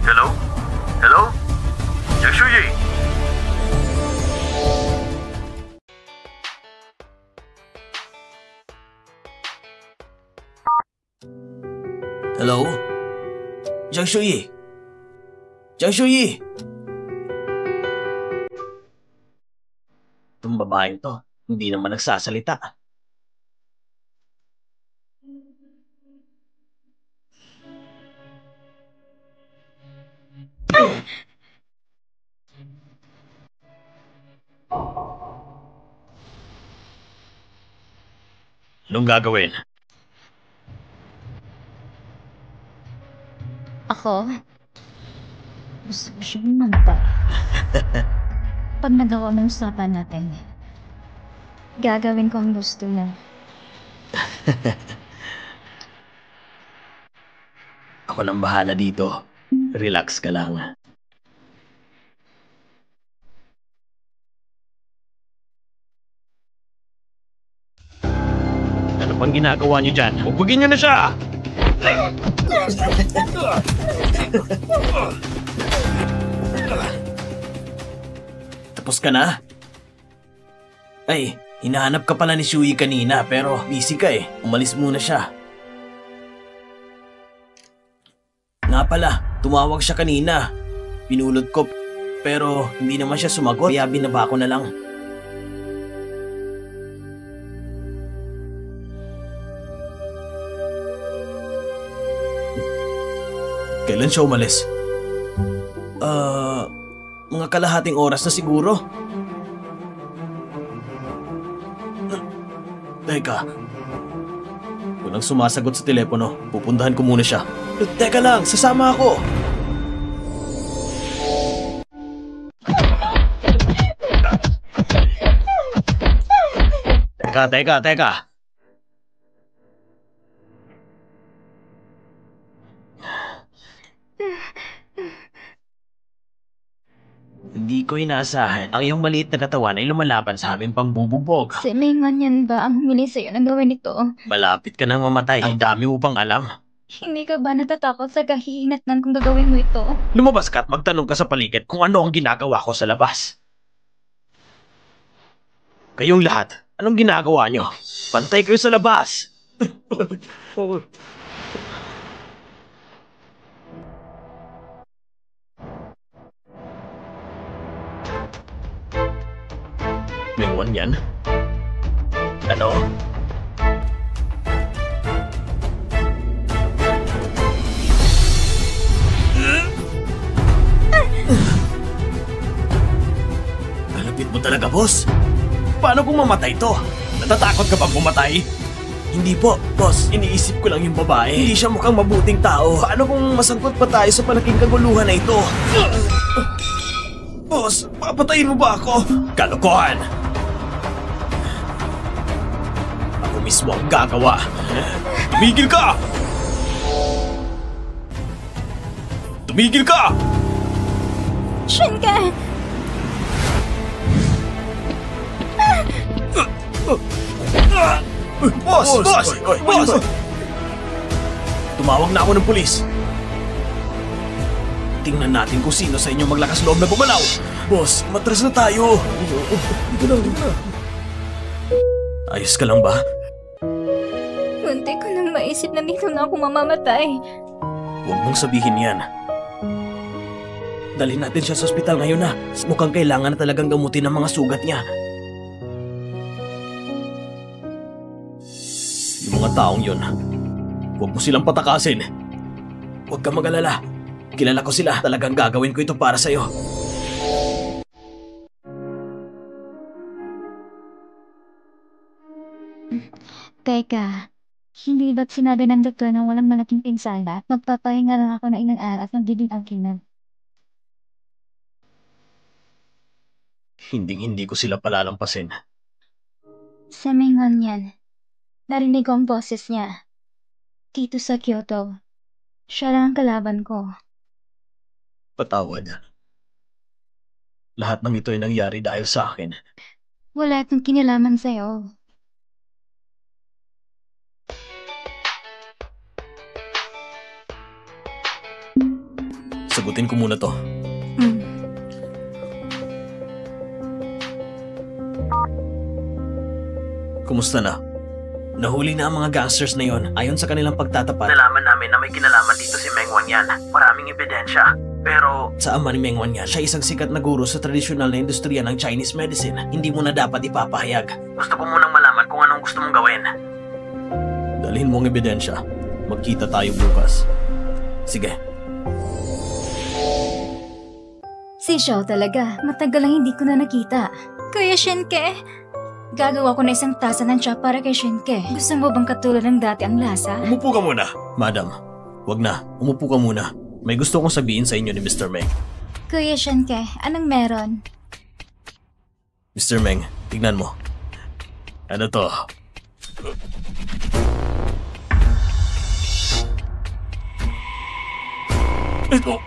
Hello? Hello? Jiang Shuyi! Hello? Jiang Shuyi? Jiang Shuyi? Itong babaeng to, hindi naman nagsasalita. Anong gagawin? Ako? Gusto ko siya manta. Pag nagawa ng usapan natin, gagawin ko ang gusto mo. Ako nang bahala dito. Relax ka lang. Ano pang ginagawa niyo dyan? Huwagin niyo na siya! Tapos ka na? Ay, hinahanap ka pala ni Shuyi kanina pero busy ka eh. Umalis muna siya. Nga pala, tumawag siya kanina. Pinulot ko pero hindi naman siya sumagot kaya binaba ko na lang. Kailan siya umalis? Mga kalahating oras na siguro. Teka. Walang sumasagot sa telepono. Pupuntahan ko muna siya. Teka lang, sasama ako. Teka. Hindi ko inaasahan. Ang iyong maliit na katawan ay lumalaban sa aming pambubugbog. Si Mingon yan ba ang humili sa'yo ng gawin ito? Malapit ka nang mamatay. Ang dami mo pang alam. Hindi ka ba natatakot sa kahihinatnan kung gagawin mo ito? Lumabas ka at magtanong ka sa paligid kung ano ang ginagawa ko sa labas. Kayong lahat, anong ginagawa nyo? Pantay kayo sa labas! Mingwan yan? Ano? Kalapit mo talaga, boss. Paano kung mamatay to? Natatakot ka bang pumatay? Hindi po, boss. Iniisip ko lang yung babae. Hindi siya mukhang mabuting tao. Paano kung masangkot pa tayo sa malaking kaguluhan na ito? Boss, papatayin mo ba ako? Kalokohan! Ako mismo ang gagawa. Tumigil ka! Tumigil ka! Shinka! Boss! Tumawag na ako ng pulis. Tingnan natin kung sino sa inyo maglakas loob na bumalaw. Boss, matras na tayo. Dito na. Ayos ka lang ba? Munti ko nang maisip na dito na ako mamamatay. Huwag mong sabihin yan. Dalhin natin siya sa ospital ngayon na. Mukhang kailangan na talagang gamutin ang mga sugat niya. Yung mga taong yun, huwag mo silang patakasin. Huwag kang mag-alala. Kilala ko sila. Talagang gagawin ko ito para sa'yo. Teka, hindi ba't sinabi ng doktor na walang malaking pinsala? Magpapahinga lang ako na ilang araw at magdiding ang kinan. Hindi ko sila palalampasin. Sa Mingon yan. Narinig ko ang boses niya. Dito sa Kyoto. Siya lang ang kalaban ko. Patawad. Lahat ng ito ay nangyari dahil sa akin. Wala itong kinalaman sa'yo. Sagutin ko muna to. Kumusta na? Nahuli na ang mga gangsters na yon ayon sa kanilang pagtatapat. Nalaman namin na may kinalaman dito si Meng Wanyan. Maraming ebidensya. Pero Sa ama ni Meng Wanyan, siya isang sikat na guro sa tradisyonal na industriya ng Chinese medicine. Hindi mo na dapat ipapahayag. gusto ko munang malaman kung anong gusto mong gawin. Dalhin mo ang ebidensya. Magkita tayo bukas. Sige. Si Xiao talaga. Matagal lang hindi ko na nakita. Kuya Shenke, gagawa ko na isang tasa ng tsa para kay Shenke. Gusto mo bang katulad ng dati ang lasa? Umupo ka muna. Madam, wag na. Umupo ka muna. May gusto kong sabihin sa inyo ni Mr. Meng. Kuya Shenke, anong meron? Mr. Meng, tignan mo. Ano to? Ito.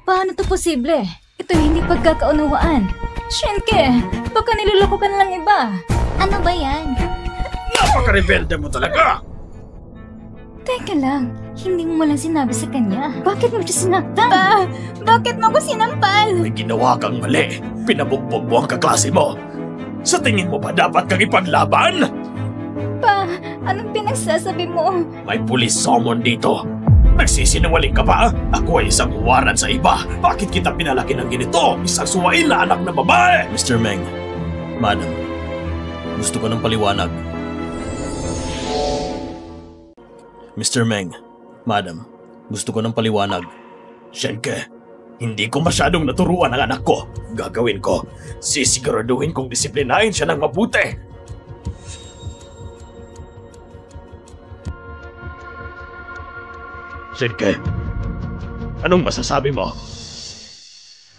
Paano to posible? Ito hindi pagkakaunawaan. Shenke, baka niloloko ka na lang iba. Ano ba yan? Napaka-rebelde mo talaga! Teka lang, hindi mo lang sinabi sa kanya. Bakit mo siya sinaktan? Pa, bakit mo ko sinampal? May ginawa kang mali. Pinabugbog mo ang kaklase mo. Sa tingin mo ba dapat kang ipaglaban? Pa, anong pinagsasabi mo? May police summon dito. Nagsisinungaling ka ba? Ako ay isang huwaran sa iba. Bakit kita pinalaki ng ganito? Isang suwain na anak na babae! Mr. Meng, Madam, gusto ko ng paliwanag. Mr. Meng, Madam, gusto ko ng paliwanag. Shenke, hindi ko masyadong naturuan ang anak ko. Gagawin ko. Sisiguraduhin kong disiplinahin siya ng mabuti. Shenke, anong masasabi mo?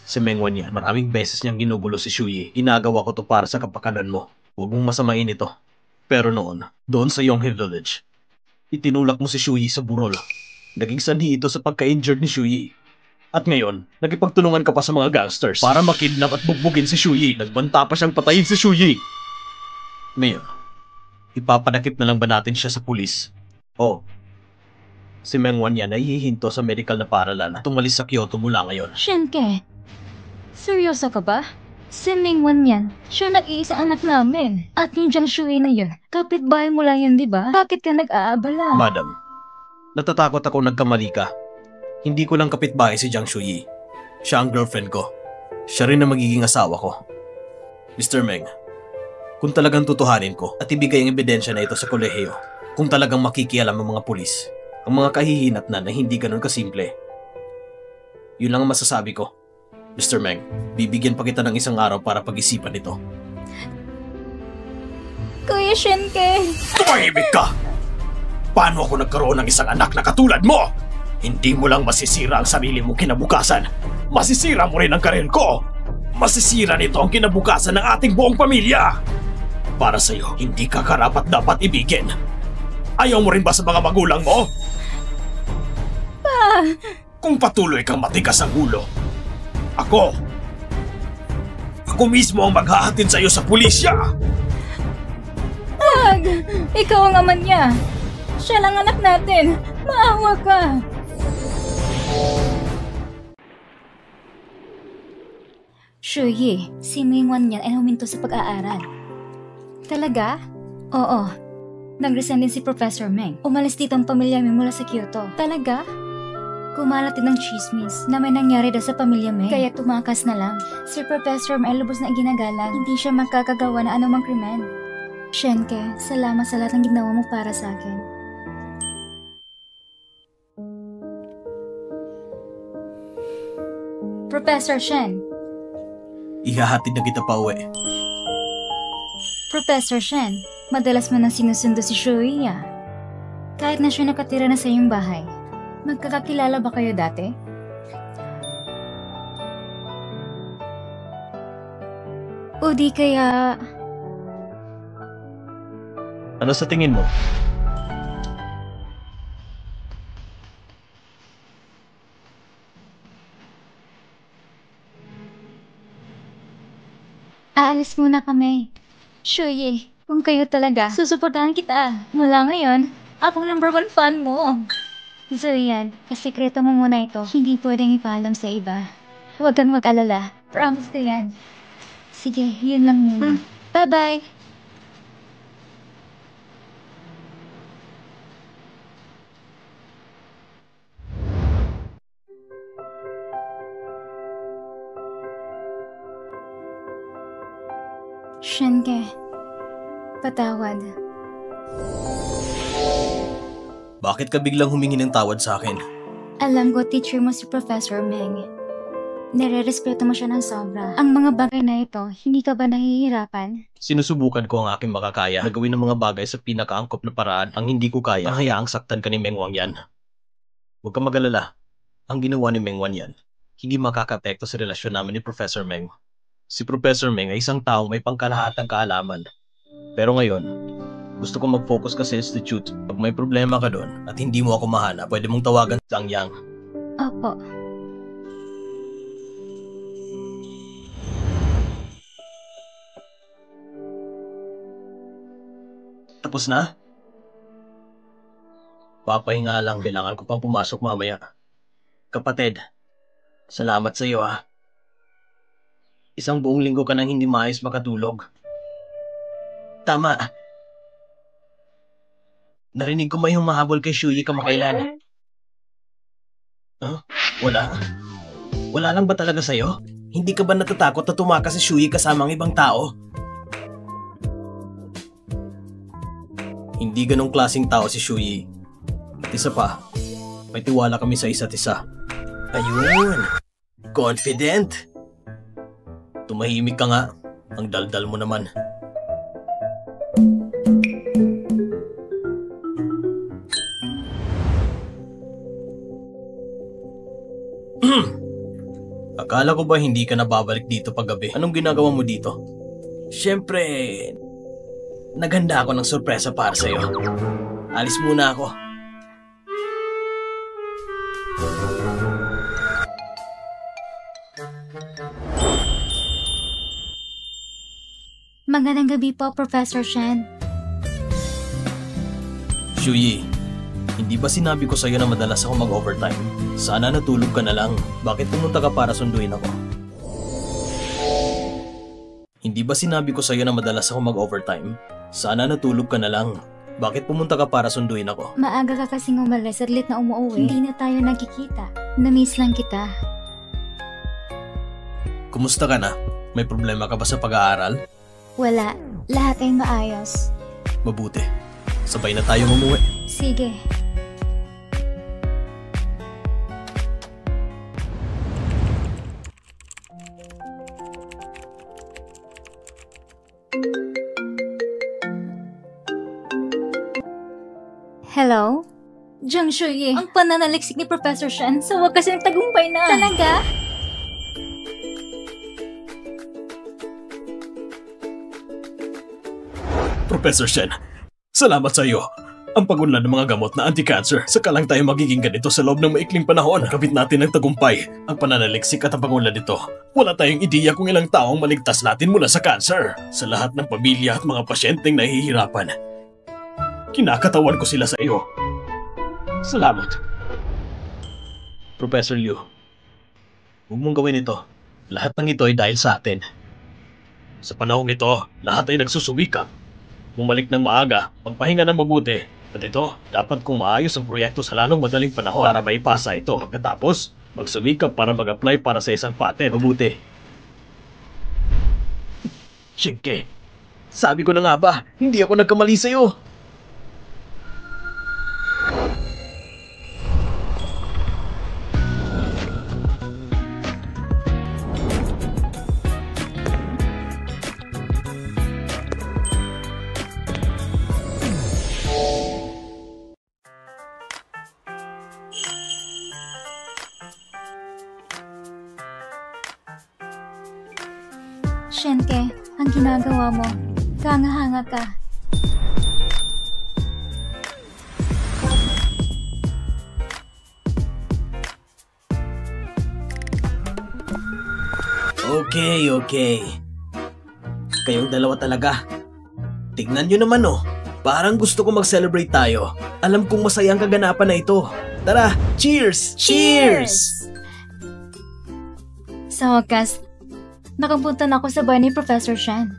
Si Meng Wanyan, maraming beses niyang ginugulo si Shuyi. Ginagawa ko to para sa kapakanan mo. Huwag mong masamain ito. Pero noon, doon sa Yonghe Village, itinulak mo si Shuyi sa burol. Naging sanhi ito sa pagka-injured ni Shuyi. At ngayon, nakipagtulungan ka pa sa mga gangsters para makidnap at bugbugin si Shuyi. Nagbanta pa siyang patayin si Shuyi. Ngayon, ipapadakip na lang ba natin siya sa pulis? O, si Meng Wanyan ay hihinto sa medical na paaralan at tumalis sa Kyoto mula ngayon. Shenke, seryoso ka ba? Si Ming Wanyan, siya nag-iisang anak namin. At yung Jiang Shui na yun, kapitbahay mo lang yun, di ba? Bakit ka nag-aabala? Madam, natatakot ako nagkamali ka. Hindi ko lang kapitbahay si Jiang Shuyi. Siya ang girlfriend ko. Siya rin ang magiging asawa ko. Mr. Meng, kung talagang tutuhanin ko at ibigay ang ebidensya na ito sa kolehiyo, kung talagang makikialam ang mga pulis, ang mga kahihinat na hindi ganun kasimple. Yun lang ang masasabi ko. Mr. Meng, bibigyan pa kita ng isang araw para pag-isipan ito. Kuya Shenke! Tumahimik ka! Paano ako nagkaroon ng isang anak na katulad mo? Hindi mo lang masisira ang sarili mong kinabukasan. Masisira mo rin ang karir ko. Masisira nito ang kinabukasan ng ating buong pamilya. Para sa'yo, hindi ka karapat dapat ibigin. Ayaw mo rin ba sa mga magulang mo? Kung patuloy kang matigas ang ulo, ako mismo ang maghahatid sa'yo sa pulisya! Wag! Ikaw ang ama niya! Siya lang anak natin! Maawa ka! Shuyi, si Ming Wanyan ay huminto sa pag-aaral. Talaga? Oo. Nag-resign din si Professor Meng. Umalis dito ang pamilya Meng mula sa Kyoto. Talaga? Kumalat din ng chismis na may nangyari daw sa pamilya Meng, kaya tumakas na lang. Si Professor Meng ay lubos na ginagalang. Hindi siya makakagawa na anumang krimen. Shenke, salamat sa lahat ng ginawa mo para sa akin. Professor Shen. Ihahatid na kita pa uwi. Professor Shen, madalas mo nang sinusundo si Shuya. Kahit na siya nakatira na sa iyong bahay. Magkakakilala ba kayo dati? O di kaya... Ano sa tingin mo? Aalis muna kami. Shuyi, kung kayo talaga, susuportahan kita. Mula ngayon, akong #1 fan mo. So yan, kasikreto mo muna ito. Hindi pwedeng ipaalam sa iba. Huwag kang mag-alala. Promise ko yan. Sige, yun lang muna. Bye-bye! Shenke, patawad. Bakit ka biglang humingi ng tawad sa akin? Alam ko, teacher mo si Professor Meng. Nire-respeto mo siya ng sobra. Ang mga bagay na ito, hindi ka ba nahihirapan? Sinusubukan ko ang aking makakaya na gawin ng mga bagay sa pinakaangkop na paraan ang hindi ko kaya. Ang hayaang saktan ka ni Meng Wanyan. Huwag kang mag-alala. Ang ginawa ni Meng Wanyan, hindi makaka-apekto sa relasyon namin ni Professor Meng. Si Professor Meng ay isang taong may pangkalahatang kaalaman. Pero ngayon, gusto kong mag-focus ka sa institute. Pag may problema ka doon at hindi mo ako mahanap, pwede mong tawagan si Zhang Yang. Opo. Tapos na? Papahinga lang, kailangan ko pang pumasok mamaya. Kapatid, salamat sa iyo ha. Isang buong linggo ka nang hindi maayos makatulog. Tama. Narinig ko may humahabol kay Shuyi kamakailan. Huh? Wala? Wala lang ba talaga sa'yo? Hindi ka ba natatakot na tumakas si Shuyi kasama ang ibang tao? Hindi ganong klaseng tao si Shuyi. At isa pa, may tiwala kami sa isa't isa. Ayun! Confident! Tumahimik ka nga. Ang daldal mo naman. Akala ko ba hindi ka na babalik dito paggabi? Anong ginagawa mo dito? Siyempre, naghanda ako ng sorpresa para sa'yo. Alis muna ako. Magandang gabi po, Professor Shen. Shuyi, hindi ba sinabi ko sa'yo na madalas ako mag-overtime? Sana natulog ka na lang. Bakit pumunta ka para sunduin ako? Hindi ba sinabi ko sa'yo na madalas ako mag-overtime? Sana natulog ka na lang. Bakit pumunta ka para sunduin ako? Maaga ka kasing umalis at late na umuwi. Hindi na tayo nagkikita. Na-miss lang kita. Kumusta ka na? May problema ka ba sa pag-aaral? Wala. Lahat ay maayos. Mabuti. Sabay na tayong umuwi. Sige. Hello? Jiang Shuyi, ang pananaliksik ni Professor Shen sa wakas ng tagumpay na. Talaga? Professor Shen, salamat sa iyo. Ang pagunlad ng mga gamot na anti-cancer, saka lang tayo magiging ganito sa loob ng maikling panahon. Nakabit natin ng tagumpay, ang pananaliksik at ang pagunlad nito. Wala tayong ideya kung ilang taong maligtas natin mula sa cancer. Sa lahat ng pamilya at mga pasyenteng nahihirapan. Kinakatawan ko sila sa iyo. Salamat. Professor Liu, huwag mong gawin ito. Lahat ng ito ay dahil sa atin. Sa panahong ito, lahat ay nagsusumikap. Bumalik ng maaga, magpahinga ng mabuti. At ito, dapat kong maayos ang proyekto sa lalong madaling panahon para maipasa ito. Pagkatapos, magsumikap para mag-apply para sa isang patent. Mabuti. Shinke, sabi ko na nga ba, hindi ako nagkamali sa'yo. Shenke, ang ginagawa mo, kangahanga ka. Okay. Kayong dalawa talaga. Tignan nyo naman oh. Parang gusto ko mag-celebrate tayo. Alam kong masaya ang kaganapan na ito. Tara, cheers! Cheers! Sa wakas, nakapunta na ako sa bahay ni Professor Shen.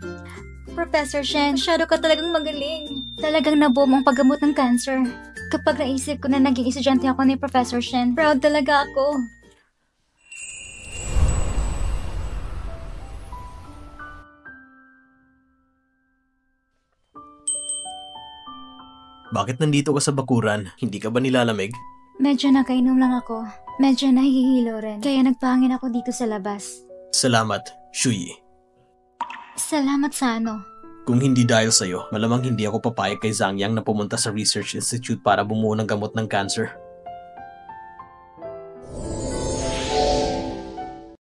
Professor Shen, masyado ka talagang magaling. Talagang nabuo mong paggamot ng cancer. Kapag naisip ko na naging estudyante ako ni Professor Shen, proud talaga ako. Bakit nandito ka sa bakuran? Hindi ka ba nilalamig? Medyo nakainom lang ako. Medyo nahihilo rin. Kaya nagpahangin ako dito sa labas. Salamat, Shuyi. Salamat sa ano. Kung hindi dahil sa'yo, malamang hindi ako papayag kay Zhang Yang na pumunta sa Research Institute para bumuo ng gamot ng cancer.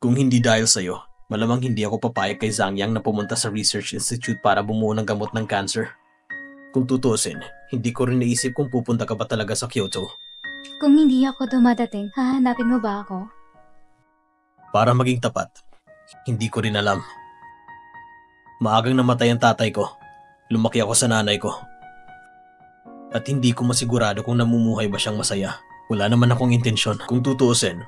Kung hindi dahil sa'yo, malamang hindi ako papayag kay Zhang Yang na pumunta sa Research Institute para bumuo ng gamot ng cancer. Kung tutusin, hindi ko rin naisip kung pupunta ka ba talaga sa Kyoto. Kung hindi ako dumadating, hahanapin mo ba ako? Para maging tapat, hindi ko rin alam. Maagang namatay ang tatay ko. Lumaki ako sa nanay ko. At hindi ko masigurado kung namumuhay ba siyang masaya. Wala naman akong intensyon. Kung tutuusin,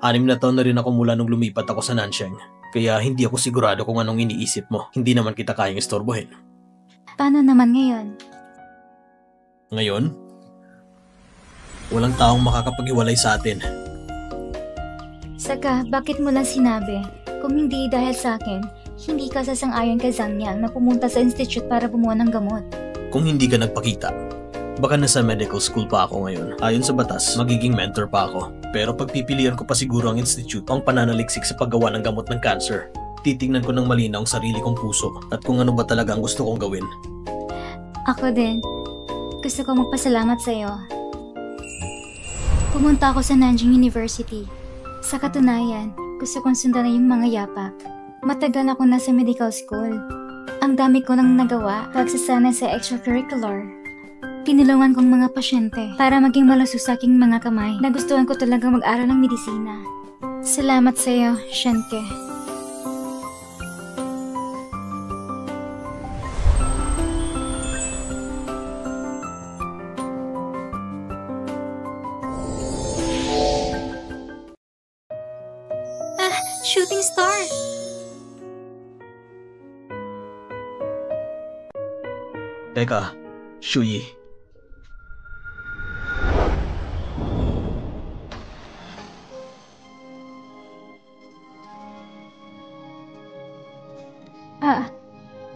6 na taon na rin ako mula nung lumipat ako sa Nansheng. Kaya hindi ako sigurado kung anong iniisip mo. Hindi naman kita kayang istorbohin. Paano naman ngayon? Ngayon, walang taong makakapaghiwalay sa atin. Saka, bakit mo lang sinabi? Kung hindi dahil sa akin, hindi ka sasang-ayon kay Zhang Yang na pumunta sa institute para bumuo ng gamot. Kung hindi ka nagpakita, baka nasa medical school pa ako ngayon. Ayon sa batas, magiging mentor pa ako. Pero pagpipilian ko pa siguro ang institute ang pananaliksik sa paggawa ng gamot ng cancer. Titingnan ko ng malinaw ang sarili kong puso at kung ano ba talaga ang gusto kong gawin. Ako din. Gusto ko magpasalamat sa iyo. Pumunta ako sa Nanjing University. Sa katunayan, gusto kong sundan na yung mga yapak. Matagal ako nasa medical school. Ang dami ko nang nagawa pagsasanay sa extracurricular. Tinulungan kong mga pasyente para maging malusog sa aking mga kamay. Nagustuhan ko talaga mag-aral ng medisina. Salamat sa iyo, Shenke. Shooting star! Teka, Shuyi.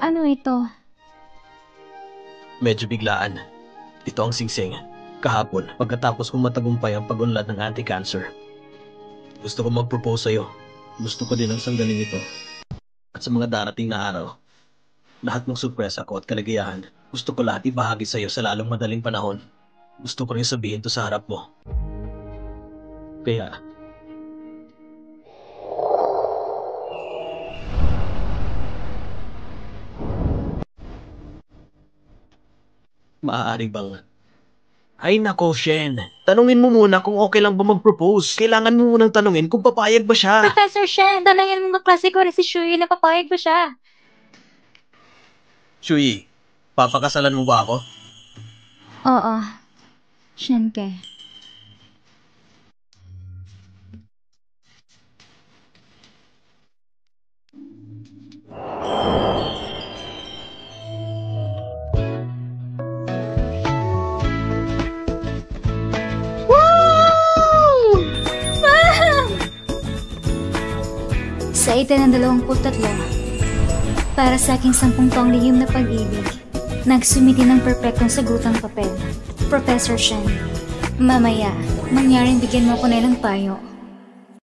Ano ito? Medyo biglaan. Ito ang singsing. Kahapon, pagkatapos kong matagumpay ang pag-unlad ng anti-cancer. Gusto ko mag-propose sa'yo. Gusto ko din ang sanggalin ito. At sa mga darating na araw, lahat ng sorpresa ko at kaligayahan, gusto ko lahat ibahagi sa'yo sa lalong madaling panahon. Gusto ko rin sabihin to sa harap mo. Kaya, maaari bang... Ay nako, Shen. Tanungin mo muna kung okay lang ba mag-propose. Kailangan mo munang tanungin kung papayag ba siya. Professor Shen, tanangin mo kaklase ko rin si Shuyi na papayag ba siya? Shuyi, papakasalan mo ba ako? Oo. Shenke. Sa edad ng 23, para sa aking 10 taong lihim na pag-ibig, nagsumiti ng perpektong sagutang papel. Professor Shen, mamaya, mangyaring bigyan mo ako na ilang payo.